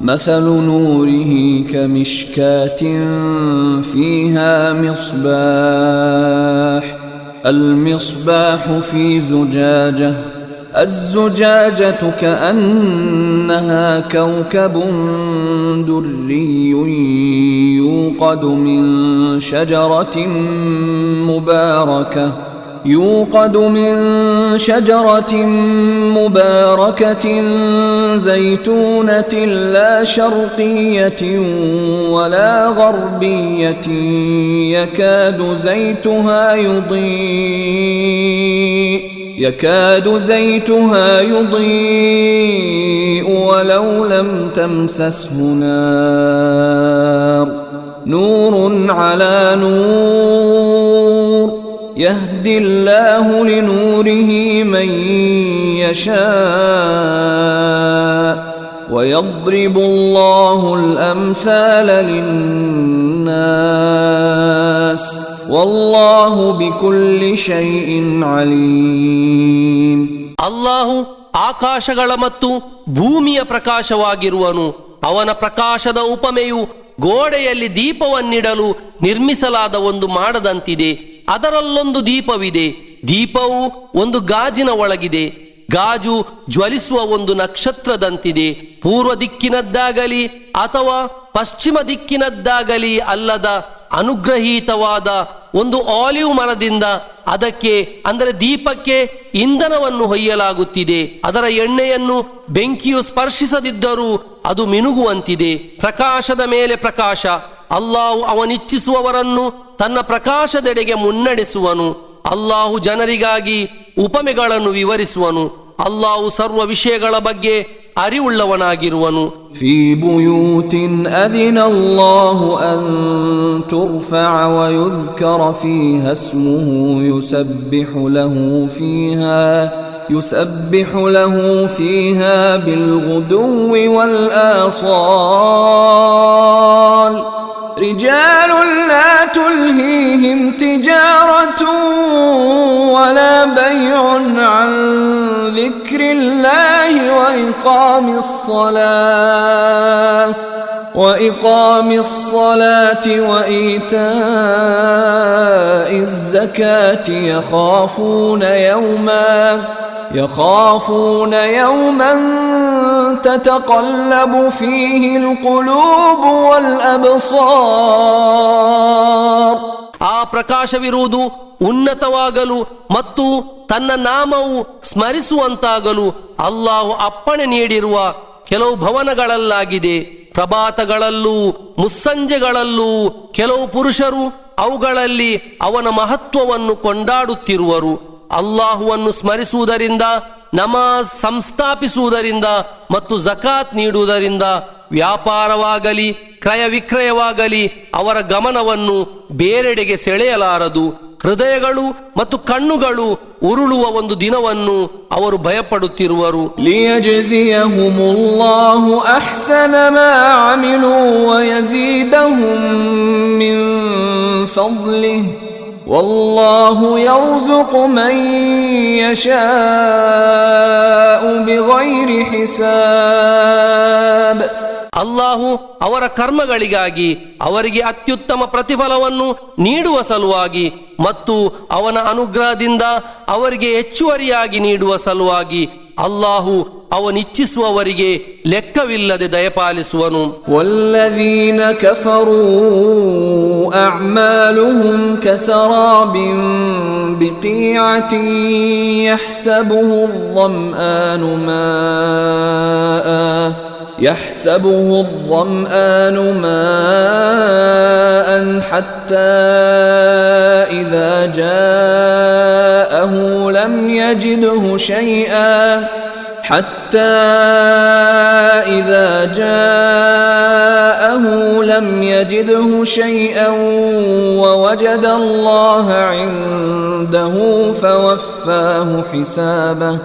ಮಸಲು ನೂರಿಹಿ ಕಮಿಷ್ಕಾತಿನ್ ಫೀಹಾ ಮಿಸ್ಬಾಹ್ المصباح في زجاجة الزجاجة كأنها كوكب دري يوقد من شجرة مباركة زيتونة لا شرقية ولا غربية يكاد زيتها يضيء ولو لم تمسسه نار نور على نور يهدي الله لنوره من يشاء ويضرب الله الأمثال للناس والله بكل شيء عليم. ಅಲ್ಲಾಹು ಆಕಾಶಗಳ ಮತ್ತು ಭೂಮಿಯ ಪ್ರಕಾಶವಾಗಿರುವನು. ಅವನ ಪ್ರಕಾಶದ ಉಪಮೆಯು ಗೋಡೆಯಲ್ಲಿ ದೀಪವನ್ನಿಡಲು ನಿರ್ಮಿಸಲಾದ ಒಂದು ಮಾಡದಂತಿದೆ. ಅದರಲ್ಲೊಂದು ದೀಪವಿದೆ. ದೀಪವು ಒಂದು ಗಾಜಿನ ಒಳಗಿದೆ. ಗಾಜು ಜ್ವಲಿಸುವ ಒಂದು ನಕ್ಷತ್ರದಂತಿದೆ. ಪೂರ್ವ ದಿಕ್ಕಿನದ್ದಾಗಲಿ ಅಥವಾ ಪಶ್ಚಿಮ ದಿಕ್ಕಿನದ್ದಾಗಲಿ ಅಲ್ಲದ ಅನುಗ್ರಹೀತವಾದ ಒಂದು ಆಲಿವ್ ಮರದಿಂದ ಅದಕ್ಕೆ ಅಂದರೆ ದೀಪಕ್ಕೆ ಇಂಧನವನ್ನು ಹೊಯ್ಯಲಾಗುತ್ತಿದೆ. ಅದರ ಎಣ್ಣೆಯನ್ನು ಬೆಂಕಿಯು ಸ್ಪರ್ಶಿಸದಿದ್ದರೂ ಅದು ಮಿನುಗುವಂತಿದೆ. ಪ್ರಕಾಶದ ಮೇಲೆ ಪ್ರಕಾಶ. ಅಲ್ಲಾಹು ಅವನಿಚ್ಛಿಸುವವರನ್ನು ತನ್ನ ಪ್ರಕಾಶದೆಡೆಗೆ ಮುನ್ನಡೆಸುವನು. ಅಲ್ಲಾಹು ಜನರಿಗಾಗಿ ಉಪಮೆಗಳನ್ನು ವಿವರಿಸುವನು. ಅಲ್ಲಾಹು ಸರ್ವ ವಿಷಯಗಳ ಬಗ್ಗೆ ಅರಿವುಳ್ಳವನಾಗಿರುವನು. ಫೀ ಬುಯೂತಿನ್ ಅದಿನ ಅಲ್ಲಾಹು ಅನ್ ತುರ್ಫಅ ವ ಯುذ್ಕರ ಫೀಹಾ ಇಸ್ಮುಹು ಯುಸಬ್ಬಿಹು ಲಹು ಫೀಹಾ ಬಿಲ್ ಗುದುವ್ವಿ ವಲ್ ಆಸಾಲ್ رجال لا تلهيهم تجارة ولا بيع عن ذكر الله وإقام الصلاة وإيتاء الزكاة يخافون يوما تتقلب فيه القلوب والأبصار. ಆ ಪ್ರಕಾಶವಿರುವುದು ಉನ್ನತವಾಗಲು ಮತ್ತು ತನ್ನ ನಾಮವು ಸ್ಮರಿಸುವಂತಾಗಲು ಅಲ್ಲಾಹು ಅಪ್ಪಣೆ ನೀಡಿರುವ ಕೆಲವು ಭವನಗಳಲ್ಲಾಗಿದೆ. ಪ್ರಭಾತಗಳಲ್ಲೂ ಮುಸ್ಸಂಜೆಗಳಲ್ಲೂ ಕೆಲವು ಪುರುಷರು ಅವುಗಳಲ್ಲಿ ಅವನ ಮಹತ್ವವನ್ನು ಕೊಂಡಾಡುತ್ತಿರುವರು. ಅಲ್ಲಾಹುವನ್ನು ಸ್ಮರಿಸುವುದರಿಂದ, ನಮಾಜ್ ಸಂಸ್ಥಾಪಿಸುವುದರಿಂದ ಮತ್ತು ಜಕಾತ್ ನೀಡುವುದರಿಂದ ವ್ಯಾಪಾರವಾಗಲಿ ಕ್ರಯ ವಿಕ್ರಯವಾಗಲಿ ಅವರ ಗಮನವನ್ನು ಬೇರೆಡೆಗೆ ಸೆಳೆಯಲಾರದು. ಹೃದಯಗಳು ಮತ್ತು ಕಣ್ಣುಗಳು ಉರುಳುವ ಒಂದು ದಿನವನ್ನು ಅವರು ಭಯಪಡುತ್ತಿರುವರು. ಲಿಯಜ್ಜಿಯಹುಮುಲ್ಲಾಹು ಅಹ್ಸನ ಮಾ ಅಮಿಲು ವಯಜೀದಹುಂ ಮಿನ್ ಫದ್ಲಿಹಿ ವಲ್ಲಾಹು ಯರ್ಜುಕು ಮನ್ ಯಶಾಅು ಬಿಗೈರಿ ಹಿಸಾಬ್. ಅಲ್ಲಾಹು ಅವರ ಕರ್ಮಗಳಿಗಾಗಿ ಅವರಿಗೆ ಅತ್ಯುತ್ತಮ ಪ್ರತಿಫಲವನ್ನು ನೀಡುವ ಸಲುವಾಗಿ ಮತ್ತು ಅವನ ಅನುಗ್ರಹದಿಂದ ಅವರಿಗೆ ಹೆಚ್ಚುವರಿಯಾಗಿ ನೀಡುವ ಸಲುವಾಗಿ ಅಲ್ಲಾಹು ಅವನಿಚ್ಛಿಸುವವರಿಗೆ ಲೆಕ್ಕವಿಲ್ಲದೆ ದಯಪಾಲಿಸುವನು. والذين كفروا أعمالهم كسراب بقيعة يحسبه الظمآن ماء حتى إذا جاءه لم يجده شيئا ووجد الله عنده فوفاه حسابه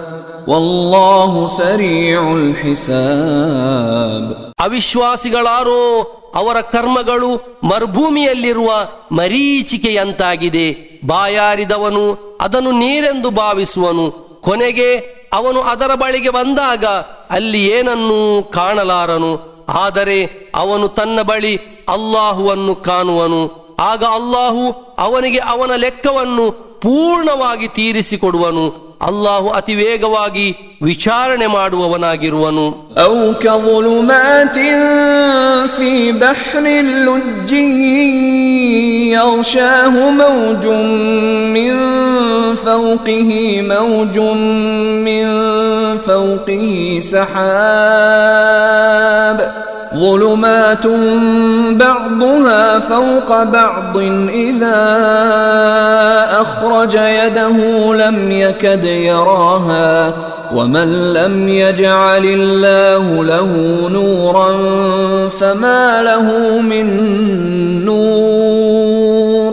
والله سريع الحساب. ಅವಿಶ್ವಾಸಿಗಳಾರೋ ಅವರ ಕರ್ಮಗಳು ಮರುಭೂಮಿಯಲ್ಲಿರುವ ಮರೀಚಿಕೆಯಂತಾಗಿದೆ. ಬಾಯಾರಿದವನು ಅದನ್ನು ನೀರೆಂದು ಭಾವಿಸುವನು. ಕೊನೆಗೆ ಅವನು ಅದರ ಬಳಿಗೆ ಬಂದಾಗ ಅಲ್ಲಿ ಏನನ್ನೂ ಕಾಣಲಾರನು. ಆದರೆ ಅವನು ತನ್ನ ಬಳಿ ಅಲ್ಲಾಹುವನ್ನು ಕಾಣುವನು. ಆಗ ಅಲ್ಲಾಹು ಅವನಿಗೆ ಅವನ ಲೆಕ್ಕವನ್ನು ಪೂರ್ಣವಾಗಿ ತೀರಿಸಿಕೊಡುವನು. ಅಲ್ಲಾಹು ಅತಿ ವೇಗವಾಗಿ ವಿಚಾರಣೆ ಮಾಡುವವನಾಗಿರುವನು. أو كظلمات في بحر لجي يغشاه موج من فوقه سحاب ظلمات بعضها فوق بعض إذا أخرج يده لم يكد يراها ومن لم يجعل الله له نورا فما له من نور.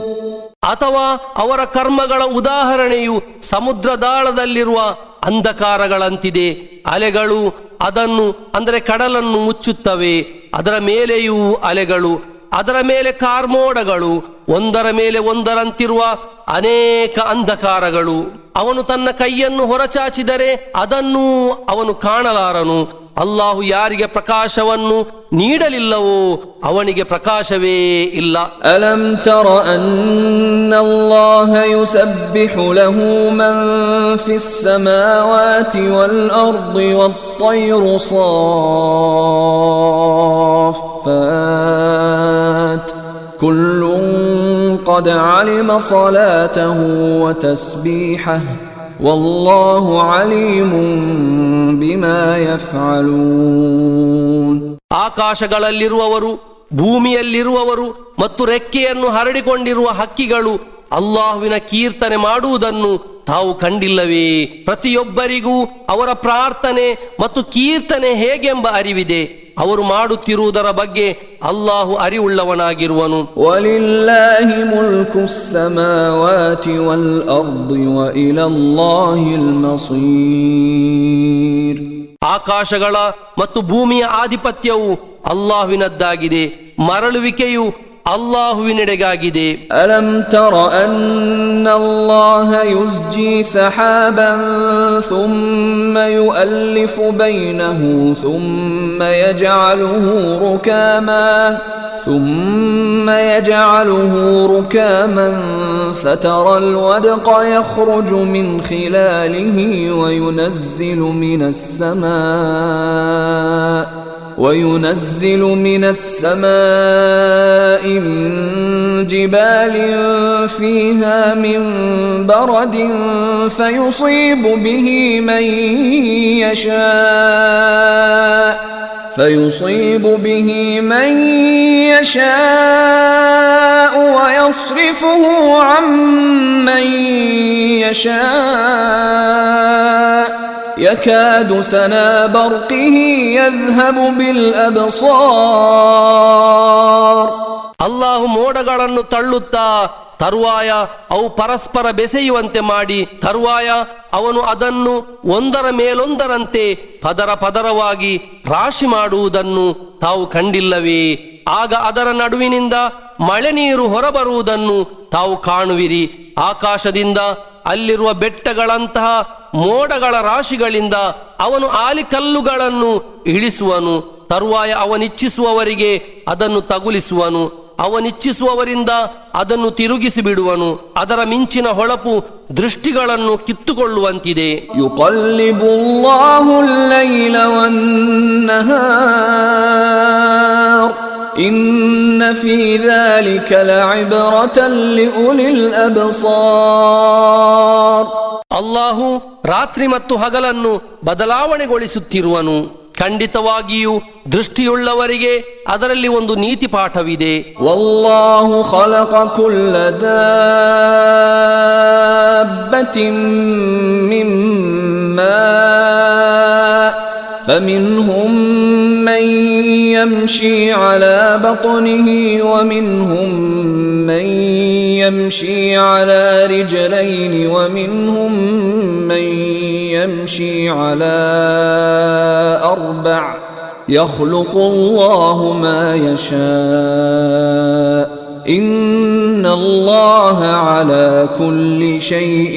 ಅಥವಾ ಅವರ ಕರ್ಮಗಳ ಉದಾಹರಣೆಯು ಸಮುದ್ರದಾಳದಲ್ಲಿರುವ ಅಂಧಕಾರಗಳಂತಿದೆ. ಅಲೆಗಳು ಅದನ್ನು ಅಂದರೆ ಕಡಲನ್ನು ಮುಚ್ಚುತ್ತವೆ. ಅದರ ಮೇಲೆಯೂ ಅಲೆಗಳು, ಅದರ ಮೇಲೆ ಕಾರ್ಮೋಡಗಳು, ಒಂದರ ಮೇಲೆ ಒಂದರಂತಿರುವ ಅನೇಕ ಅಂಧಕಾರಗಳು. ಅವನು ತನ್ನ ಕೈಯನ್ನು ಹೊರಚಾಚಿದರೆ ಅದನ್ನು ಅವನು ಕಾಣಲಾರನು. ಅಲ್ಲಾಹು ಯಾರಿಗೆ ಪ್ರಕಾಶವನ್ನು ನೀಡಲಿಲ್ಲವೋ ಅವನಿಗೆ ಪ್ರಕಾಶವೇ ಇಲ್ಲ. ಅಲಂ ತರ ಅನ್ನಲ್ಲಾಹ ಯುಸಬ್ಬಿಹು ಲಹು ಮನ್ ಫಿಸ್ ಸಮಾವಾತಿ ವಲ್ ಅರ್ದಿ ವತ್-ತೈರು ಸಾಫ್ಫಾತ್ ಕುಲ್ಲುನ್ क़द ಅಲಿಮ ಸಲಾತಹು ವ ತಸ್ಬೀಹಹು ವಲ್ಲಾಹು ಅಲೀಮುನ್ ಬಿಮಾ ಯಫ್ಅಲೂನ್. ಆಕಾಶಗಳಲ್ಲಿರುವವರು, ಭೂಮಿಯಲ್ಲಿರುವವರು ಮತ್ತು ರೆಕ್ಕೆಯನ್ನು ಹರಡಿಕೊಂಡಿರುವ ಹಕ್ಕಿಗಳು ಅಲ್ಲಾಹುವಿನ ಕೀರ್ತನೆ ಮಾಡುವುದನ್ನು ತಾವು ಕಂಡಿಲ್ಲವೇ? ಪ್ರತಿಯೊಬ್ಬರಿಗೂ ಅವರ ಪ್ರಾರ್ಥನೆ ಮತ್ತು ಕೀರ್ತನೆ ಹೇಗೆಂಬ ಅರಿವಿದೆ. ಅವರು ಮಾಡುತ್ತಿರುವುದರ ಬಗ್ಗೆ ಅಲ್ಲಾಹು ಅರಿವುಳ್ಳವನಾಗಿರುವನು. ವಲಿಲ್ಲಾಹಿ ಮುಲ್ಕುಸ್ ಸಮಾವಾತಿ ವಲ್ ಅರ್ದಿ ವ ಇಲಲ್ಲಾಹಿಲ್ ಮಸೀರ್. ಆಕಾಶಗಳ ಮತ್ತು ಭೂಮಿಯ ಆಧಿಪತ್ಯವು ಅಲ್ಲಾಹುವಿನದ್ದಾಗಿದೆ, ಮರಳುವಿಕೆಯು ಅಲ್ಲಾಹುವಿನೆಡೆಗಾಗಿದೆ. ಅಲಂ ತರ ಅನ್ನಲ್ಲಾಹ ಯುಸ್ಜಿ ಸಹಾಬನ್ ಥುಮ್ಮ ಯುಅಲ್ಲಿಫು ಬೈನಹು ಥುಮ್ಮ ಯಜಅಲುಹು ರುಕಾಮನ್ فترى الودق يخرج من خلاله وينزل من السماء من جبال فيها من برد فيصيب به من يشاء ويصرفه عن من يشاء يكاد سنا برقه يذهب بالأبصار. ಅಲ್ಲಾಹು ಮೋಡಗಳನ್ನು ತಳ್ಳುತ್ತಾ ತರುವಾಯ ಅವು ಪರಸ್ಪರ ಬೆಸೆಯುವಂತೆ ಮಾಡಿ ತರುವಾಯ ಅವನು ಅದನ್ನು ಒಂದರ ಮೇಲೊಂದರಂತೆ ಪದರ ಪದರವಾಗಿ ರಾಶಿ ಮಾಡುವುದನ್ನು ತಾವು ಕಂಡಿಲ್ಲವೇ? ಆಗ ಅದರ ನಡುವಿನಿಂದ ಮಳೆ ನೀರು ಹೊರಬರುವುದನ್ನು ತಾವು ಕಾಣುವಿರಿ. ಆಕಾಶದಿಂದ ಅಲ್ಲಿರುವ ಬೆಟ್ಟಗಳಂತಹ ಮೋಡಗಳ ರಾಶಿಗಳಿಂದ ಅವನು ಆಲಿಕಲ್ಲುಗಳನ್ನು ಇಳಿಸುವನು. ತರುವಾಯ ಅವನಿಚ್ಛಿಸುವವರಿಗೆ ಅದನ್ನು ತಗುಲಿಸುವನು. ಅವನಿಚ್ಛಿಸುವವರಿಂದ ಅದನ್ನು ತಿರುಗಿಸಿ ಬಿಡುವನು. ಅದರ ಮಿಂಚಿನ ಹೊಳಪು ದೃಷ್ಟಿಗಳನ್ನು ಕಿತ್ತುಕೊಳ್ಳುವಂತಿದೆ. ಯುಕಲ್ಲಿಬುಲ್ಲಾಹು ಅಲ್-ಲೈಲ ವನ್-ನಹಾರ್ ಇನ್ನ ಫೀ ذلك ಲಇಬ್ರತನ್ ಲಿಉಲಿಲ್ ಅಬ್ಸಾರ್. ಅಲ್ಲಾಹು ರಾತ್ರಿ ಮತ್ತು ಹಗಲನ್ನು ಬದಲಾವಣೆಗೊಳಿಸುತ್ತಿರುವನು. ಖಂಡಿತವಾಗಿಯೂ ದೃಷ್ಟಿಯುಳ್ಳವರಿಗೆ ಅದರಲ್ಲಿ ಒಂದು ನೀತಿ ಪಾಠವಿದೆ. ವಲ್ಲಾಹು ಖಲಕ ಕುಲ್ಲ ದಾಬ್ಬತಿನ್ ಮಿನ್ ಮಾ فمنهم من يمشي على بطنه ومنهم من يمشي على رجلين ومنهم من يمشي على أربع يخلق الله ما يشاء إن الله على كل شيء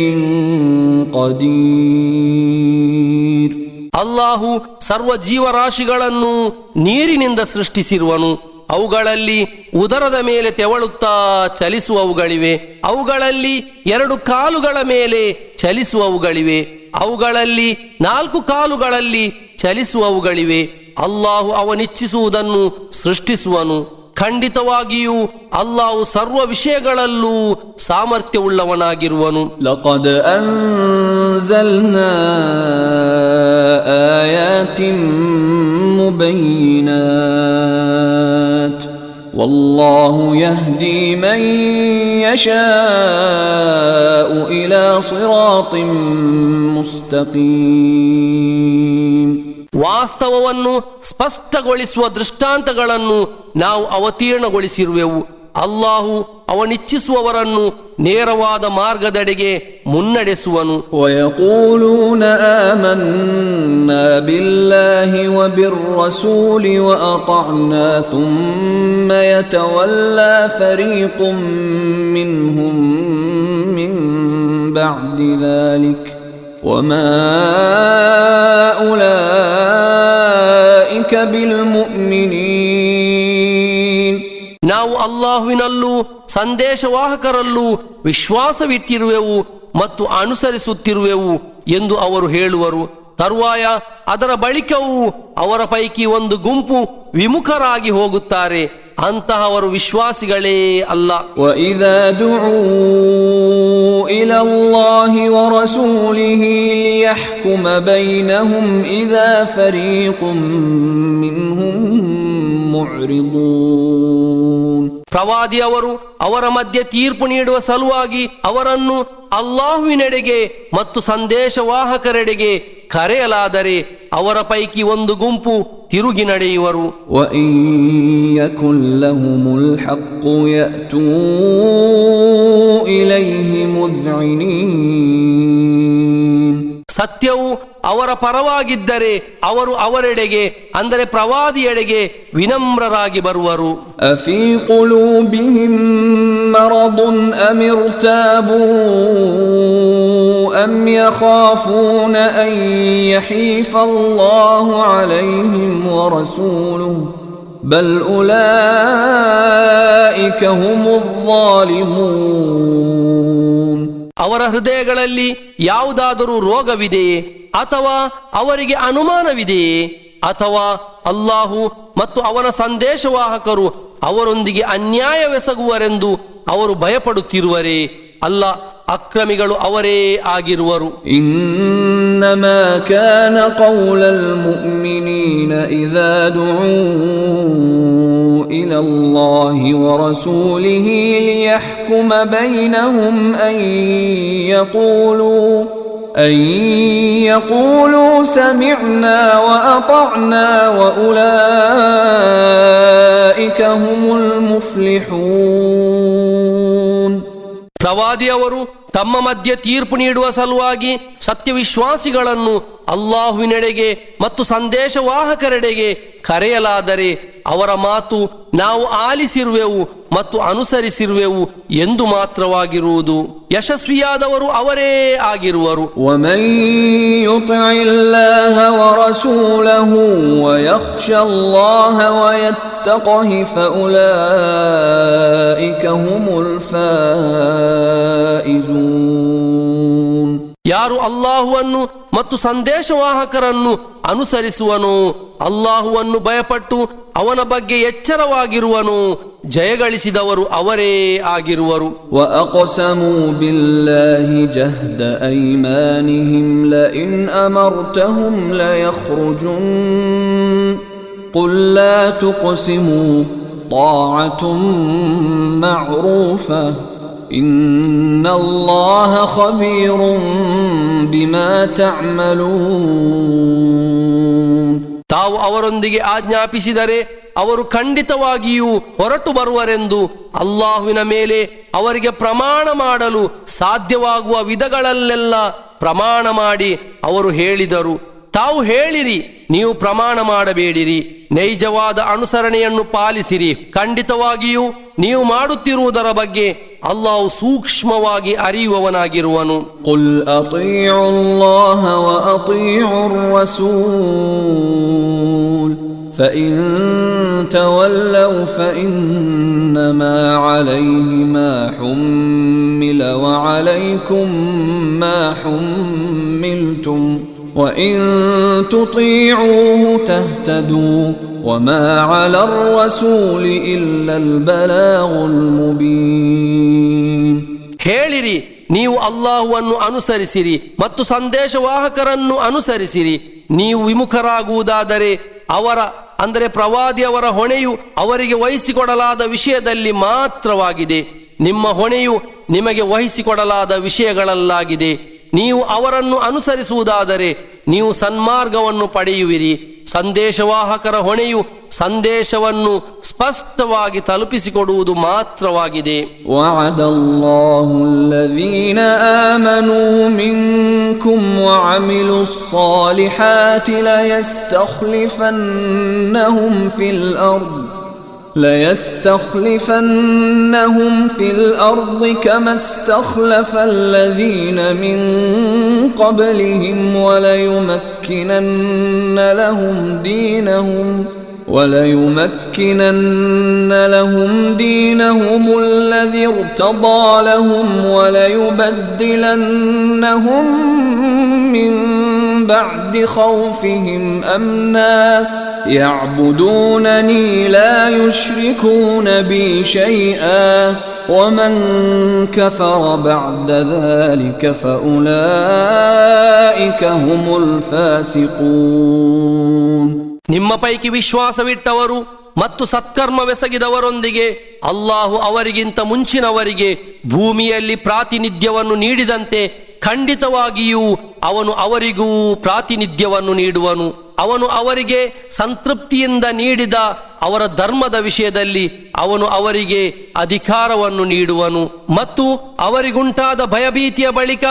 قدير. ಅಲ್ಲಾಹು ಸರ್ವ ಜೀವರಾಶಿಗಳನ್ನು ನೀರಿನಿಂದ ಸೃಷ್ಟಿಸಿರುವನು. ಅವುಗಳಲ್ಲಿ ಉದರದ ಮೇಲೆ ತೆವಳುತ್ತಾ ಚಲಿಸುವವುಗಳಿವೆ, ಅವುಗಳಲ್ಲಿ 2 ಕಾಲುಗಳ ಮೇಲೆ ಚಲಿಸುವವುಗಳಿವೆ, ಅವುಗಳಲ್ಲಿ 4 ಕಾಲುಗಳಲ್ಲಿ ಚಲಿಸುವವುಗಳಿವೆ. ಅಲ್ಲಾಹು ಅವನಿಚ್ಛಿಸುವುದನ್ನು ಸೃಷ್ಟಿಸುವನು. ಖಂಡಿತವಾಗಿಯೂ ಅಲ್ಲಾಹು ಸರ್ವ ವಿಷಯಗಳಲ್ಲೂ ಸಾಮರ್ಥ್ಯವುಳ್ಳವನಾಗಿರುವನು. ಲಕದ್ ಅನ್ಜಲ್ನಾ ಆಯಾತಿನ್ ಮುಬೈನಾತ್ ವಲ್ಲಾಹು ಯಹ್ದಿ ಮನ್ ಯಶಾಉ ಇಲಾ ಸಿರಾತಿನ್ ಮುಸ್ತಕೀಮ್. ವಾಸ್ತವವನ್ನು ಸ್ಪಷ್ಟಗೊಳಿಸುವ ದೃಷ್ಟಾಂತಗಳನ್ನು ನಾವು ಅವತೀರ್ಣಗೊಳಿಸಿರುವೆವು. ಅಲ್ಲಾಹು ಅವನಿಚ್ಛಿಸುವವರನ್ನು ನೇರವಾದ ಮಾರ್ಗದೆಡೆಗೆ ಮುನ್ನಡೆಸುವನು. ವಯಕೂಲೂನ ಆಮನ್ನಾ ಬಿಲ್ಲಾಹಿ ವಬಿರ್ರಸೂಲಿ ವಅತಅನಾ ಥುಮ್ಮ ಯತವಲ್ಲಾ ಫರೀಕುಂ ಮಿನ್ಹುಂ ಮಿನ್ ಬಅದಿ ذلك وما أولئك بالمؤمنين. ನಾವು ಅಲ್ಲಾಹುವಿನಲ್ಲೂ ಸಂದೇಶವಾಹಕರಲ್ಲೂ ವಿಶ್ವಾಸವಿಟ್ಟಿರುವೆವು ಮತ್ತು ಅನುಸರಿಸುತ್ತಿರುವೆವು ಎಂದು ಅವರು ಹೇಳುವರು. ತರುವಾಯ ಅದರ ಬಳಿಕವೂ ಅವರ ಪೈಕಿ ಒಂದು ಗುಂಪು ವಿಮುಖರಾಗಿ ಹೋಗುತ್ತಾರೆ. ಅಂತಹವರು ವಿಶ್ವಾಸಿಗಳೇ ಅಲ್ಲ. وَإِذَا دُعُوا إِلَى اللَّهِ وَرَسُولِهِ لِيَحْكُمَ بَيْنَهُمْ إِذَا فَرِيقٌ مِّنْهُمْ مُعْرِضُونَ. ಪ್ರವಾದಿಯವರು ಅವರ ಮಧ್ಯೆ ತೀರ್ಪು ನೀಡುವ ಸಲುವಾಗಿ ಅವರನ್ನು ಅಲ್ಲಾಹುವಿನೆಡೆಗೆ ಮತ್ತು ಸಂದೇಶವಾಹಕರೆಡೆಗೆ ಕರೆಯಲಾದರೆ ಅವರ ಪೈಕಿ ಒಂದು ಗುಂಪು ತಿರುಗಿ ನಡೆಯುವರು. وَإِن يَكُن لَّهُمُ الْحَقُّ يَأْتُوا إِلَيْهِ مُذْعِنِينَ. ಸತ್ಯವು ಅವರ ಪರವಾಗಿದ್ದರೆ ಅವರು ಅವರೆಡೆಗೆ ಅಂದರೆ ಪ್ರವಾದಿಯೆಡೆಗೆ ವಿನಮ್ರರಾಗಿ ಬರುವರು. ಅಫೀ ಕುಲೂಬಿಹಿಂ ಮರದುನ್ ಅಮ್ ಇರ್ತಾಬೂ ಅಮ್ ಯಖಾಫೂನ ಅನ್ ಯಹೀಫ ಅಲ್ಲಾಹು ಅಲೈಹಿಂ ವರಸೂಲುಹು ಬಲ್ ಉಲೈಕ ಹುಮುಲ್ ಝಾಲಿಮೂನ್. ಅವರ ಹೃದಯಗಳಲ್ಲಿ ಯಾವುದಾದರೂ ರೋಗವಿದೆಯೇ ಅಥವಾ ಅವರಿಗೆ ಅನುಮಾನವಿದೆಯೇ ಅಥವಾ ಅಲ್ಲಾಹು ಮತ್ತು ಅವನ ಸಂದೇಶವಾಹಕರು ಅವರೊಂದಿಗೆ ಅನ್ಯಾಯವೆಸಗುವರೆಂದು ಅವರು ಭಯಪಡುತ್ತಿರುವರೇ? ಅಲ್ಲ, ಅಕ್ರಮಿಗಳು ಅವರೇ ಆಗಿರುವರು. ಇನ್ನಮಾ ಕಾನ ಕೌಲಲ್ ಮುಅ್ಮಿನೀನ ಇಜಾ ದುಊ ಇಲಾ ಅಲ್ಲಾಹಿ ವ ರಸೂಲಿಹಿ ಲಿಯಹ್ಕುಮ ಬೈನಹುಂ ಅನ್ ಯಕೂಲೂ ಸಮಿಅನಾ ವ ಅತಅನಾ ವ ಉಲೈಕ ಹುಮುಲ್ ಮುಫ್ಲಿಹೂನ್. ಪ್ರವಾದಿಯವರು ತಮ್ಮ ಮಧ್ಯೆ ತೀರ್ಪು ನೀಡುವ ಸಲುವಾಗಿ ಸತ್ಯವಿಶ್ವಾಸಿಗಳನ್ನು ಅಲ್ಲಾಹುವಿನೆಡೆಗೆ ಮತ್ತು ಸಂದೇಶವಾಹಕರೆಡೆಗೆ ಕರೆಯಲಾದರೆ ಅವರ ಮಾತು ನಾವು ಆಲಿಸಿರುವೆವು ಮತ್ತು ಅನುಸರಿಸಿರುವೆವು ಎಂದು ಮಾತ್ರವಾಗಿರುವುದು. ಯಶಸ್ವಿಯಾದವರು ಅವರೇ ಆಗಿರುವರು. ومن يطع الله ورسوله ويخشى الله ويتقه فأولئك هم الفائزون. ಯಾರು ಅಲ್ಲಾಹುವನ್ನು ಮತ್ತು ಸಂದೇಶವಾಹಕರನ್ನು ಅನುಸರಿಸುವನು, ಅಲ್ಲಾಹುವನ್ನು ಭಯಪಟ್ಟು ಅವನ ಬಗ್ಗೆ ಎಚ್ಚರವಾಗಿರುವನು, ಜಯಗಳಿಸಿದವರು ಅವರೇ ಆಗಿರುವರು. وأقسموا بالله جهد أيمانهم لئن أمرتهم ليخرجن قل لا تقسموا طاعة معروفة إن الله خبير بما تعملون. ತಾವು ಅವರೊಂದಿಗೆ ಆಜ್ಞಾಪಿಸಿದರೆ ಅವರು ಖಂಡಿತವಾಗಿಯೂ ಹೊರಟು ಬರುವರೆಂದು ಅಲ್ಲಾಹುವಿನ ಮೇಲೆ ಅವರಿಗೆ ಪ್ರಮಾಣ ಮಾಡಲು ಸಾಧ್ಯವಾಗುವ ವಿಧಗಳಲ್ಲೆಲ್ಲ ಪ್ರಮಾಣ ಮಾಡಿ ಅವರು ಹೇಳಿದರು. ತಾವು ಹೇಳಿರಿ, ನೀವು ಪ್ರಮಾಣ ಮಾಡಬೇಡಿರಿ, ನೈಜವಾದ ಅನುಸರಣೆಯನ್ನು ಪಾಲಿಸಿರಿ. ಖಂಡಿತವಾಗಿಯೂ ನೀವು ಮಾಡುತ್ತಿರುವುದರ ಬಗ್ಗೆ ಅಲ್ಲಾಹು ಸೂಕ್ಷ್ಮವಾಗಿ ಅರಿಯುವವನಾಗಿರುವನು. قل أطيعوا الله وأطيعوا الرسول فإن تولوا فإنما عليه ما حمل وعليكم ما حملتم وإن تطيعوه تهتدوا وما على الرسول إلا البلاغ المبين. ಹೇಳಿರಿ, ನೀವು ಅಲ್ಲಾಹುವನ್ನು ಅನುಸರಿಸಿರಿ ಮತ್ತು ಸಂದೇಶವಾಹಕರನ್ನು ಅನುಸರಿಸಿರಿ. ನೀವು ವಿಮುಖರಾಗುವುದಾದರೆ ಅವರ ಅಂದರೆ ಪ್ರವಾದಿಯವರ ಹೊಣೆಯು ಅವರಿಗೆ ವಹಿಸಿಕೊಡಲಾದ ವಿಷಯದಲ್ಲಿ ಮಾತ್ರವಾಗಿದೆ. ನಿಮ್ಮ ಹೊಣೆಯು ನಿಮಗೆ ವಹಿಸಿಕೊಡಲಾದ ವಿಷಯಗಳಲ್ಲಾಗಿದೆ. ನೀವು ಅವರನ್ನು ಅನುಸರಿಸುವುದಾದರೆ ನೀವು ಸನ್ಮಾರ್ಗವನ್ನು ಪಡೆಯುವಿರಿ. ಸಂದೇಶವಾಹಕರ ಹೊಣೆಯು ಸಂದೇಶವನ್ನು ಸ್ಪಷ್ಟವಾಗಿ ತಲುಪಿಸಿಕೊಡುವುದು ಮಾತ್ರವಾಗಿದೆ. وعد الله الذين آمنوا منكم وعملوا الصالحات ليستخلفنهم في الأرض كما استخلف الذين من قبلهم وليمكنن لهم دينهم الذي ارتضى لهم وليبدلنهم من بعد خوفهم أمنا يعبدونني لا يشركون بي شيئا ومن كفر بعد ذلك فأولئك هم الفاسقون. ನಿಮ್ಮ ಪೈಕಿ ವಿಶ್ವಾಸವಿಟ್ಟವರು ಮತ್ತು ಸತ್ಕರ್ಮವೆಸಗಿದವರೊಂದಿಗೆ ಅಲ್ಲಾಹು ಅವರಿಗಿಂತ ಮುಂಚಿನವರಿಗೆ ಭೂಮಿಯಲ್ಲಿ ಪ್ರಾತಿನಿಧ್ಯವನ್ನು ನೀಡಿದಂತೆ ಖಂಡಿತವಾಗಿಯೂ ಅವನು ಅವರಿಗೂ ಪ್ರಾತಿನಿಧ್ಯವನ್ನು ನೀಡುವನು. ಅವನು ಅವರಿಗೆ ಸಂತೃಪ್ತಿಯಿಂದ ನೀಡಿದ ಅವರ ಧರ್ಮದ ವಿಷಯದಲ್ಲಿ ಅವನು ಅವರಿಗೆ ಅಧಿಕಾರವನ್ನು ನೀಡುವನು ಮತ್ತು ಅವರಿಗುಂಟಾದ ಭಯಭೀತಿಯ ಬಳಿಕ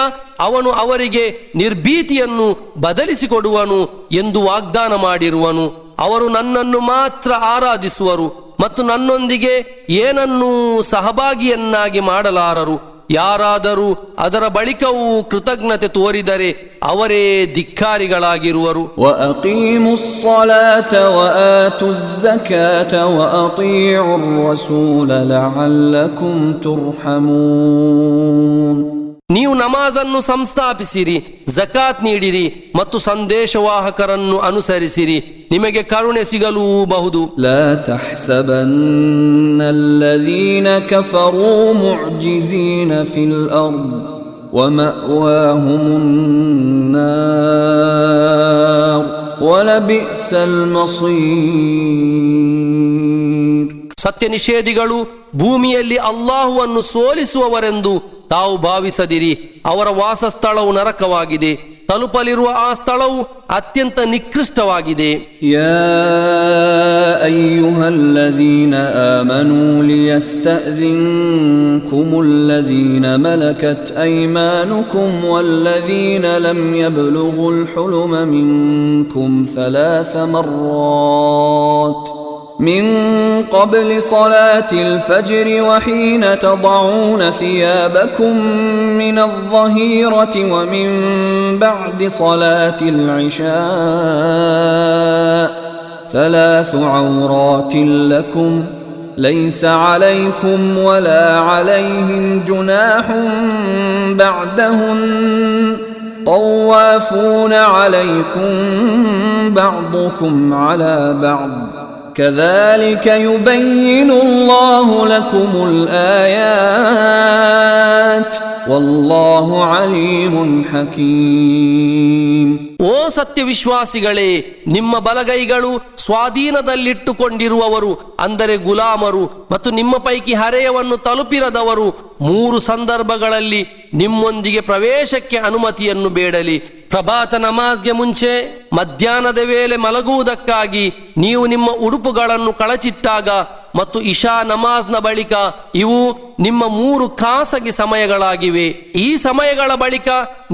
ಅವನು ಅವರಿಗೆ ನಿರ್ಭೀತಿಯನ್ನು ಬದಲಿಸಿಕೊಡುವನು ಎಂದು ವಾಗ್ದಾನ ಮಾಡಿರುವನು. ಅವರು ನನ್ನನ್ನು ಮಾತ್ರ ಆರಾಧಿಸುವರು ಮತ್ತು ನನ್ನೊಂದಿಗೆ ಏನನ್ನೂ ಸಹಭಾಗಿಯನ್ನಾಗಿ ಮಾಡಲಾರರು. ಯಾರಾದರೂ ಅದರ ಬಳಿಕವೂ ಕೃತಜ್ಞತೆ ತೋರಿದರೆ ಅವರೇ ಧಿಕ್ಕಾರಿಗಳಾಗಿರುವರು. وأقيموا الصلاة وآتوا الزكاة وأطيعوا الرسول لعلكم ترحمون. ನೀವು ನಮಾಜನ್ನು ಸಂಸ್ಥಾಪಿಸಿರಿ, ಜಕಾತ್ ನೀಡಿರಿ ಮತ್ತು ಸಂದೇಶವಾಹಕರನ್ನು ಅನುಸರಿಸಿರಿ, ನಿಮಗೆ ಕರುಣೆ ಸಿಗಲೂಬಹುದು. لا تحسبن الذين كفروا معجزين في الأرض ومأواهم النار ولبئس المصير. ಸತ್ಯ ನಿಷೇಧಿಗಳು ಭೂಮಿಯಲ್ಲಿ ಅಲ್ಲಾಹುವನ್ನು ಸೋಲಿಸುವವರೆಂದು ತಾವು ಭಾವಿಸದಿರಿ. ಅವರ ವಾಸಸ್ಥಳವು ನರಕವಾಗಿದೆ, ತಲುಪಲಿರುವ ಆ ಸ್ಥಳವು ಅತ್ಯಂತ ನಿಕೃಷ್ಟವಾಗಿದೆ. يا أيها الذين آمنوا ليستأذنكم الذين ملكت أيمانكم والذين لم يبلغوا الحلم منكم 3 مرات من قبل صلاة الفجر وحين تضعون ثيابكم من الظهيرة ومن بعد صلاة العشاء 3 عورات لكم ليس عليكم ولا عليهم جناح بعدهن طوافون عليكم بعضكم على بعض كذلك يبين الله لكم الآيات والله عليم حكيم. ಓ ಸತ್ಯವಿಶ್ವಾಸಿಗಳೇ, ನಿಮ್ಮ ಬಲಗೈಗಳು ಸ್ವಾಧೀನದಲ್ಲಿಟ್ಟುಕೊಂಡಿರುವವರು ಅಂದರೆ ಗುಲಾಮರು ಮತ್ತು ನಿಮ್ಮ ಪೈಕಿ ಹರೆಯವನ್ನು ತಲುಪಿರದವರು 3 ಸಂದರ್ಭಗಳಲ್ಲಿ ನಿಮ್ಮೊಂದಿಗೆ ಪ್ರವೇಶಕ್ಕೆ ಅನುಮತಿಯನ್ನು ಬೇಡಲಿ. ಪ್ರಭಾತ ನಮಾಜ್ಗೆ ಮುಂಚೆ, ಮಧ್ಯಾಹ್ನದ ವೇಳೆ ಮಲಗುವುದಕ್ಕಾಗಿ ನೀವು ನಿಮ್ಮ ಉಡುಪುಗಳನ್ನು ಕಳಚಿಟ್ಟಾಗ ಮತ್ತು ಇಶಾ ನಮಾಜ್ನ ಬಳಿಕ. ಇವು ನಿಮ್ಮ 3 ಖಾಸಗಿ ಸಮಯಗಳಾಗಿವೆ. ಈ ಸಮಯಗಳ ಬಳಿಕ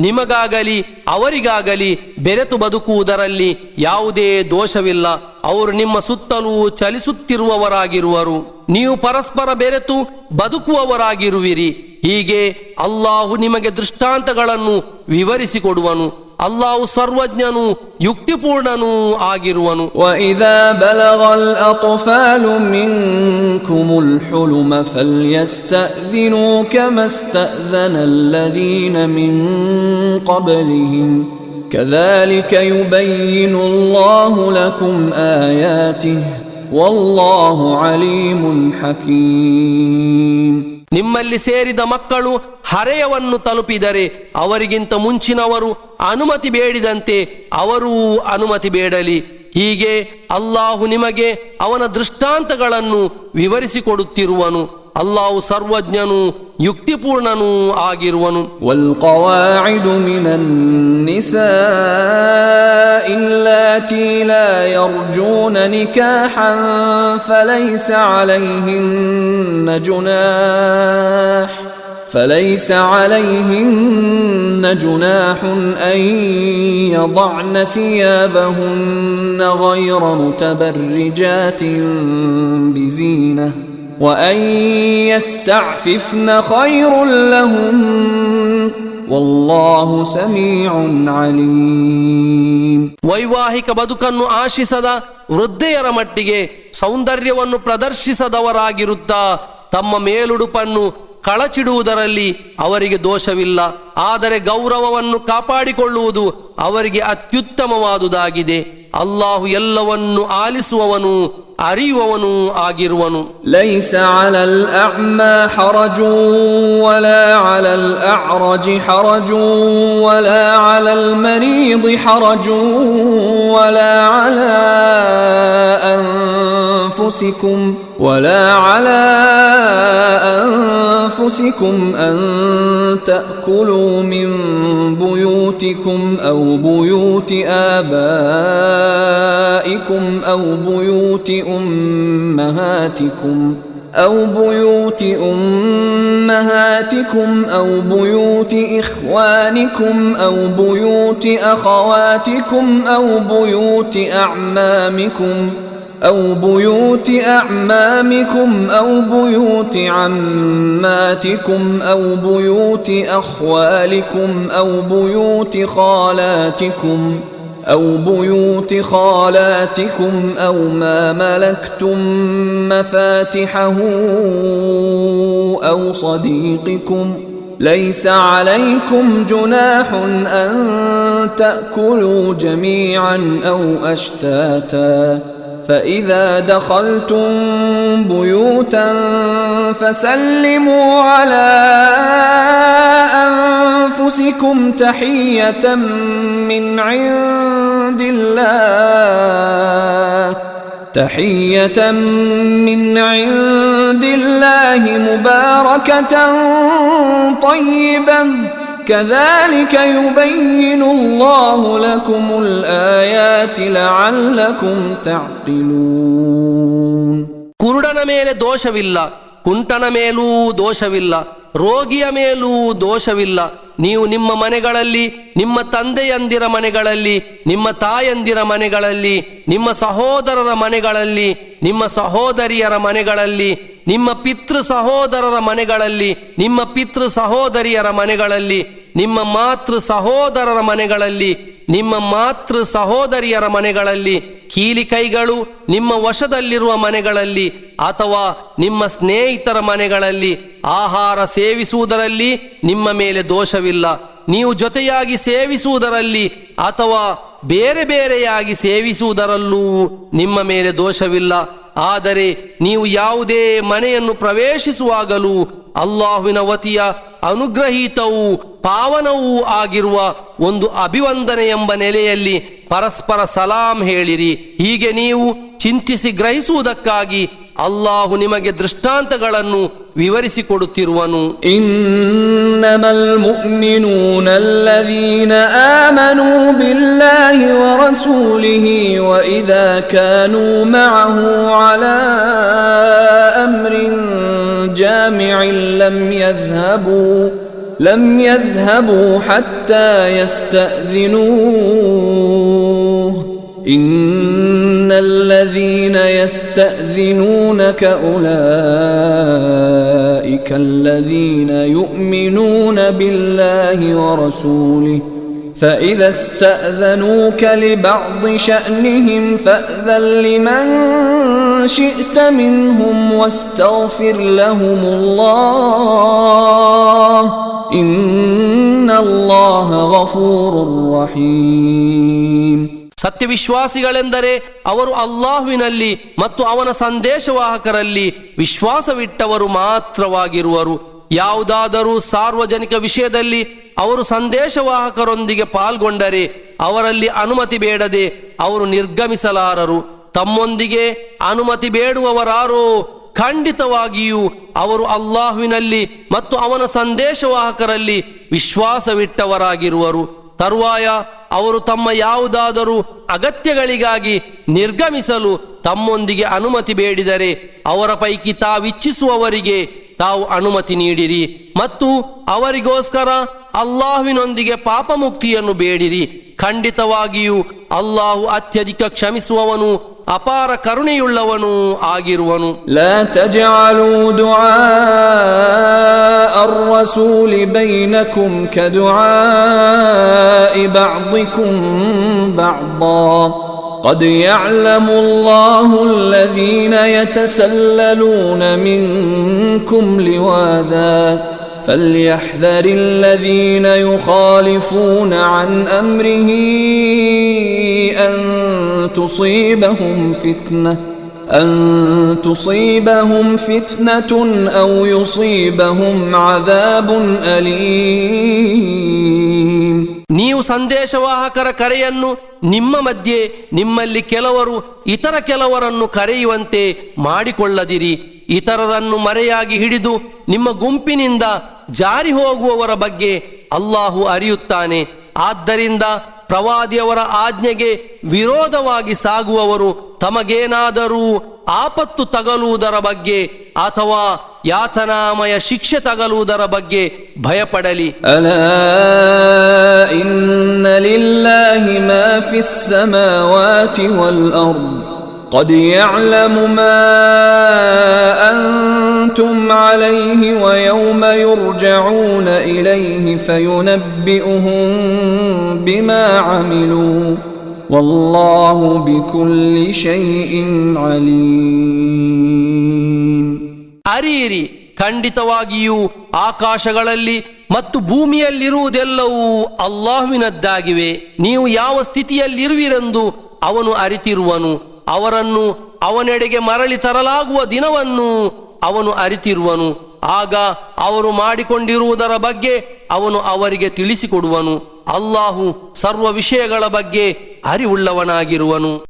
ನಿಮಗಾಗಲಿ ಅವರಿಗಾಗಲಿ ಬೆರೆತು ಬದುಕುವುದರಲ್ಲಿ ಯಾವುದೇ ದೋಷವಿಲ್ಲ. ಅವರು ನಿಮ್ಮ ಸುತ್ತಲೂ ಚಲಿಸುತ್ತಿರುವವರಾಗಿರುವರು. ನೀವು ಪರಸ್ಪರ ಬೆರೆತು ಬದುಕುವವರಾಗಿರುವಿರಿ. ಹೀಗೆ ಅಲ್ಲಾಹು ನಿಮಗೆ ದೃಷ್ಟಾಂತಗಳನ್ನು ವಿವರಿಸಿಕೊಡುವನು. ಅಲ್ಲಾಹು ಸರ್ವಜ್ಞನು ಯುಕ್ತಿಪೂರ್ಣನೂ ಆಗಿರುವನು. وَإِذَا بَلَغَ الْأَطْفَالُ مِنكُمُ الْحُلُمَ فَلْيَسْتَأْذِنُوا كَمَا اسْتَأْذَنَ الَّذِينَ مِن قَبْلِهِمْ كَذَلِكَ يُبَيِّنُ اللَّهُ لَكُمْ آيَاتِهِ وَاللَّهُ عَلِيمٌ حَكِيمٌ. ನಿಮ್ಮಲ್ಲಿ ಸೇರಿದ ಮಕ್ಕಳು ಹರೆಯವನ್ನು ತಲುಪಿದರೆ ಅವರಿಗಿಂತ ಮುಂಚಿನವರು ಅನುಮತಿ ಬೇಡಿದಂತೆ ಅವರೂ ಅನುಮತಿ ಬೇಡಲಿ. ಹೀಗೆ ಅಲ್ಲಾಹು ನಿಮಗೆ ಅವನ ದೃಷ್ಟಾಂತಗಳನ್ನು ವಿವರಿಸಿಕೊಡುತ್ತಿರುವನು. ಅಲ್ಲಾಹು ಸರ್ವಜ್ಞನು ಯುಕ್ತಿಪೂರ್ಣನೂ ಆಗಿರುವನು. والقواعد من النساء اللاتي لا يرجون نكاحا فليس عليهن جناح أن يضعن ثيابهن غير متبرجات بزينة وأن يستعففن خير لهم والله سميع عليم. ವೈವಾಹಿಕ ಬದುಕನ್ನು ಆಶಿಸದ ವೃದ್ಧೆಯರ ಮಟ್ಟಿಗೆ ಸೌಂದರ್ಯವನ್ನು ಪ್ರದರ್ಶಿಸದವರಾಗಿರುತ್ತಾ ತಮ್ಮ ಮೇಲುಡುಪನ್ನು ಕಳಚಿಡುವುದರಲ್ಲಿ ಅವರಿಗೆ ದೋಷವಿಲ್ಲ. ಆದರೆ ಗೌರವವನ್ನು ಕಾಪಾಡಿಕೊಳ್ಳುವುದು ಅವರಿಗೆ ಅತ್ಯುತ್ತಮವಾದುದಾಗಿದೆ. ಅಲ್ಲಾಹು ಎಲ್ಲವನ್ನು ಆಲಿಸುವವನು ಅರಿಯುವವನು ಆಗಿರುವನು. ليس على الأعمى حرج ولا على الأعرج حرج ولا على المريض حرج ولا على أنفسكم أن تأكلوا من بيوتكم أو بيوت آبائكم أو بيوت أمهاتكم أو بيوت إخوانكم أو بيوت أخواتكم أو بيوت أعمامكم أو بيوت بيوت عماتكم أو بيوت أخوالكم أو بيوت خالاتكم أو ما ملكتم مفاتحه أو صديقكم ليس عليكم جناح أن تأكلوا جميعا أو أشتاتا فإذا دخلتم بيوتا فسلموا على أنفسكم تحية من عند الله مباركة طيبة كذلك يبين الله لكم الآيات لعلكم تعقلون. ಕುರುಡನ ಮೇಲೆ ದೋಷವಿಲ್ಲ, ಕುಂಟನ ಮೇಲೂ ದೋಷವಿಲ್ಲ, ರೋಗಿಯ ಮೇಲೂ ದೋಷವಿಲ್ಲ. ನೀವು ನಿಮ್ಮ ಮನೆಗಳಲ್ಲಿ, ನಿಮ್ಮ ತಂದೆಯಂದಿರ ಮನೆಗಳಲ್ಲಿ, ನಿಮ್ಮ ತಾಯಂದಿರ ಮನೆಗಳಲ್ಲಿ, ನಿಮ್ಮ ಸಹೋದರರ ಮನೆಗಳಲ್ಲಿ, ನಿಮ್ಮ ಸಹೋದರಿಯರ ಮನೆಗಳಲ್ಲಿ, ನಿಮ್ಮ ಪಿತೃ ಸಹೋದರರ ಮನೆಗಳಲ್ಲಿ, ನಿಮ್ಮ ಪಿತೃ ಸಹೋದರಿಯರ ಮನೆಗಳಲ್ಲಿ, ನಿಮ್ಮ ಮಾತೃ ಸಹೋದರರ ಮನೆಗಳಲ್ಲಿ, ನಿಮ್ಮ ಮಾತೃ ಸಹೋದರಿಯರ ಮನೆಗಳಲ್ಲಿ, ಕೀಲಿ ಕೈಗಳು ನಿಮ್ಮ ವಶದಲ್ಲಿರುವ ಮನೆಗಳಲ್ಲಿ ಅಥವಾ ನಿಮ್ಮ ಸ್ನೇಹಿತರ ಮನೆಗಳಲ್ಲಿ ಆಹಾರ ಸೇವಿಸುವುದರಲ್ಲಿ ನಿಮ್ಮ ಮೇಲೆ ದೋಷವಿಲ್ಲ. ನೀವು ಜೊತೆಯಾಗಿ ಸೇವಿಸುವುದರಲ್ಲಿ ಅಥವಾ ಬೇರೆ ಬೇರೆಯಾಗಿ ಸೇವಿಸುವುದರಲ್ಲೂ ನಿಮ್ಮ ಮೇಲೆ ದೋಷವಿಲ್ಲ. ಆದರೆ ನೀವು ಯಾವುದೇ ಮನೆಯನ್ನು ಪ್ರವೇಶಿಸುವಾಗಲೂ ಅಲ್ಲಾಹುವಿನ ವತಿಯ ಅನುಗ್ರಹೀತವೂ ಪಾವನವೂ ಆಗಿರುವ ಒಂದು ಅಭಿವಂದನೆ ಎಂಬ ನೆಲೆಯಲ್ಲಿ ಪರಸ್ಪರ ಸಲಾಂ ಹೇಳಿರಿ. ಹೀಗೆ ನೀವು ಚಿಂತಿಸಿ ಗ್ರಹಿಸುವುದಕ್ಕಾಗಿ ಅಲ್ಲಾಹು ನಿಮಗೆ ದೃಷ್ಟಾಂತಗಳನ್ನು ವಿವರಿಸಿಕೊಡುತ್ತಿರುವನು. ಇನ್ನಮಲ್ ಮುಅ್ಮಿನೂನ ಅಲ್ಲದೀನ ಆಮನೂ ಬಿಲ್ಲಾಹಿ ವ ರಸೂಲಿಹಿ ವ ಇದಾ ಕಾನೂ ಮಅಹು ಅಲಾ ಅಮ್ರಿನ್ ಜಾಮಿಇನ್ لم يذهبوا حتى يستأذنوه إن الذين يستأذنونك أولئك الذين يؤمنون بالله ورسوله فإذا استأذنوك لبعض شأنهم فأذن لمن شئت منهم واستغفر لهم الله إن الله غفور رحيم. ಸತ್ಯವಿಶ್ವಾಸಿಗಳೆಂದರೆ ಅವರು ಅಲ್ಲಾಹುವಿನಲ್ಲಿ ಮತ್ತು ಅವನ ಸಂದೇಶವಾಹಕರಲ್ಲಿ ವಿಶ್ವಾಸವಿಟ್ಟವರು ಮಾತ್ರವಾಗಿರುವರು. ಯಾವುದಾದರೂ ಸಾರ್ವಜನಿಕ ವಿಷಯದಲ್ಲಿ ಅವರು ಸಂದೇಶವಾಹಕರೊಂದಿಗೆ ಪಾಲ್ಗೊಂಡರೆ ಅವರಲ್ಲಿ ಅನುಮತಿ ಬೇಡದೆ ಅವರು ನಿರ್ಗಮಿಸಲಾರರು. ತಮ್ಮೊಂದಿಗೆ ಅನುಮತಿ ಬೇಡುವವರಾರೋ ಖಂಡಿತವಾಗಿಯೂ ಅವರು ಅಲ್ಲಾಹುವಿನಲ್ಲಿ ಮತ್ತು ಅವನ ಸಂದೇಶವಾಹಕರಲ್ಲಿ ವಿಶ್ವಾಸವಿಟ್ಟವರಾಗಿರುವರು. ತರುವಾಯ ಅವರು ತಮ್ಮ ಯಾವುದಾದರೂ ಅಗತ್ಯಗಳಿಗಾಗಿ ನಿರ್ಗಮಿಸಲು ತಮ್ಮೊಂದಿಗೆ ಅನುಮತಿ ಬೇಡಿದರೆ ಅವರ ಪೈಕಿ ತಾವಿಚ್ಛಿಸುವವರಿಗೆ ತಾವು ಅನುಮತಿ ನೀಡಿರಿ ಮತ್ತು ಅವರಿಗೋಸ್ಕರ ಅಲ್ಲಾಹುವಿನೊಂದಿಗೆ ಪಾಪ ಮುಕ್ತಿಯನ್ನು ಬೇಡಿರಿ. ಖಂಡಿತವಾಗಿಯೂ ಅಲ್ಲಾಹು ಅತ್ಯಧಿಕ ಕ್ಷಮಿಸುವವನು ಅಪಾರ ಕರುಣೆಯುಳ್ಳವನು ಆಗಿರುವನು. ಲಾ ತಜಅಲೂ ದುಆ الرسول بينكم كدعاء بعضكم بعضا قد يعلم الله الذين يتسللون منكم لواذا فليحذر الذين يخالفون عن أمره أن تصيبهم فتنة أو يصيبهم عذاب أليم. ನೀವು ಸಂದೇಶವಾಹಕರ ಕರೆಯನ್ನು ನಿಮ್ಮ ಮಧ್ಯೆ ನಿಮ್ಮಲ್ಲಿ ಕೆಲವರು ಇತರ ಕೆಲವರನ್ನು ಕರೆಯುವಂತೆ ಮಾಡಿಕೊಳ್ಳದಿರಿ. ಇತರರನ್ನು ಮರೆಯಾಗಿ ಹಿಡಿದು ನಿಮ್ಮ ಗುಂಪಿನಿಂದ ಜಾರಿ ಹೋಗುವವರ ಬಗ್ಗೆ ಅಲ್ಲಾಹು ಅರಿಯುತ್ತಾನೆ. ಆದ್ದರಿಂದ ಪ್ರವಾದಿಯವರ ಆಜ್ಞೆಗೆ ವಿರೋಧವಾಗಿ ಸಾಗುವವರು ತಮಗೇನಾದರೂ ಆಪತ್ತು ತಗಲುವುದರ ಬಗ್ಗೆ ಅಥವಾ ಯಾತನಾಮಯ ಶಿಕ್ಷೆ ತಗಲುವುದರ ಬಗ್ಗೆ ಭಯಪಡಲಿ. ಅಲಾ ಇನ್ನ ಲಿಲ್ಲಾಹಿ ಮಾ ಫಿಸ್ ಸಮಾವಾತಿ ವಲ್ ಅರ್ದ್ قد يعلم ما أنتم عليه ويوم يرجعون إليه فينبئهم بما عملوا والله بكل شيء عليم. ಅರಿಯಿರಿ, ಖಂಡಿತವಾಗಿಯೂ ಆಕಾಶಗಳಲ್ಲಿ ಮತ್ತು ಭೂಮಿಯಲ್ಲಿರುವುದೆಲ್ಲವೂ ಅಲ್ಲಾಹುವಿನದ್ದಾಗಿವೆ. ನೀವು ಯಾವ ಸ್ಥಿತಿಯಲ್ಲಿರುವಿರೆಂದು ಅವನು ಅರಿತಿರುವನು. ಅವರನ್ನು ಅವನೆಡೆಗೆ ಮರಳಿ ತರಲಾಗುವ ದಿನವನ್ನು ಅವನು ಅರಿತಿರುವನು. ಆಗ ಅವರು ಮಾಡಿಕೊಂಡಿರುವುದರ ಬಗ್ಗೆ ಅವನು ಅವರಿಗೆ ತಿಳಿಸಿಕೊಡುವನು. ಅಲ್ಲಾಹು ಸರ್ವ ವಿಷಯಗಳ ಬಗ್ಗೆ ಅರಿವುಳ್ಳವನಾಗಿರುವನು.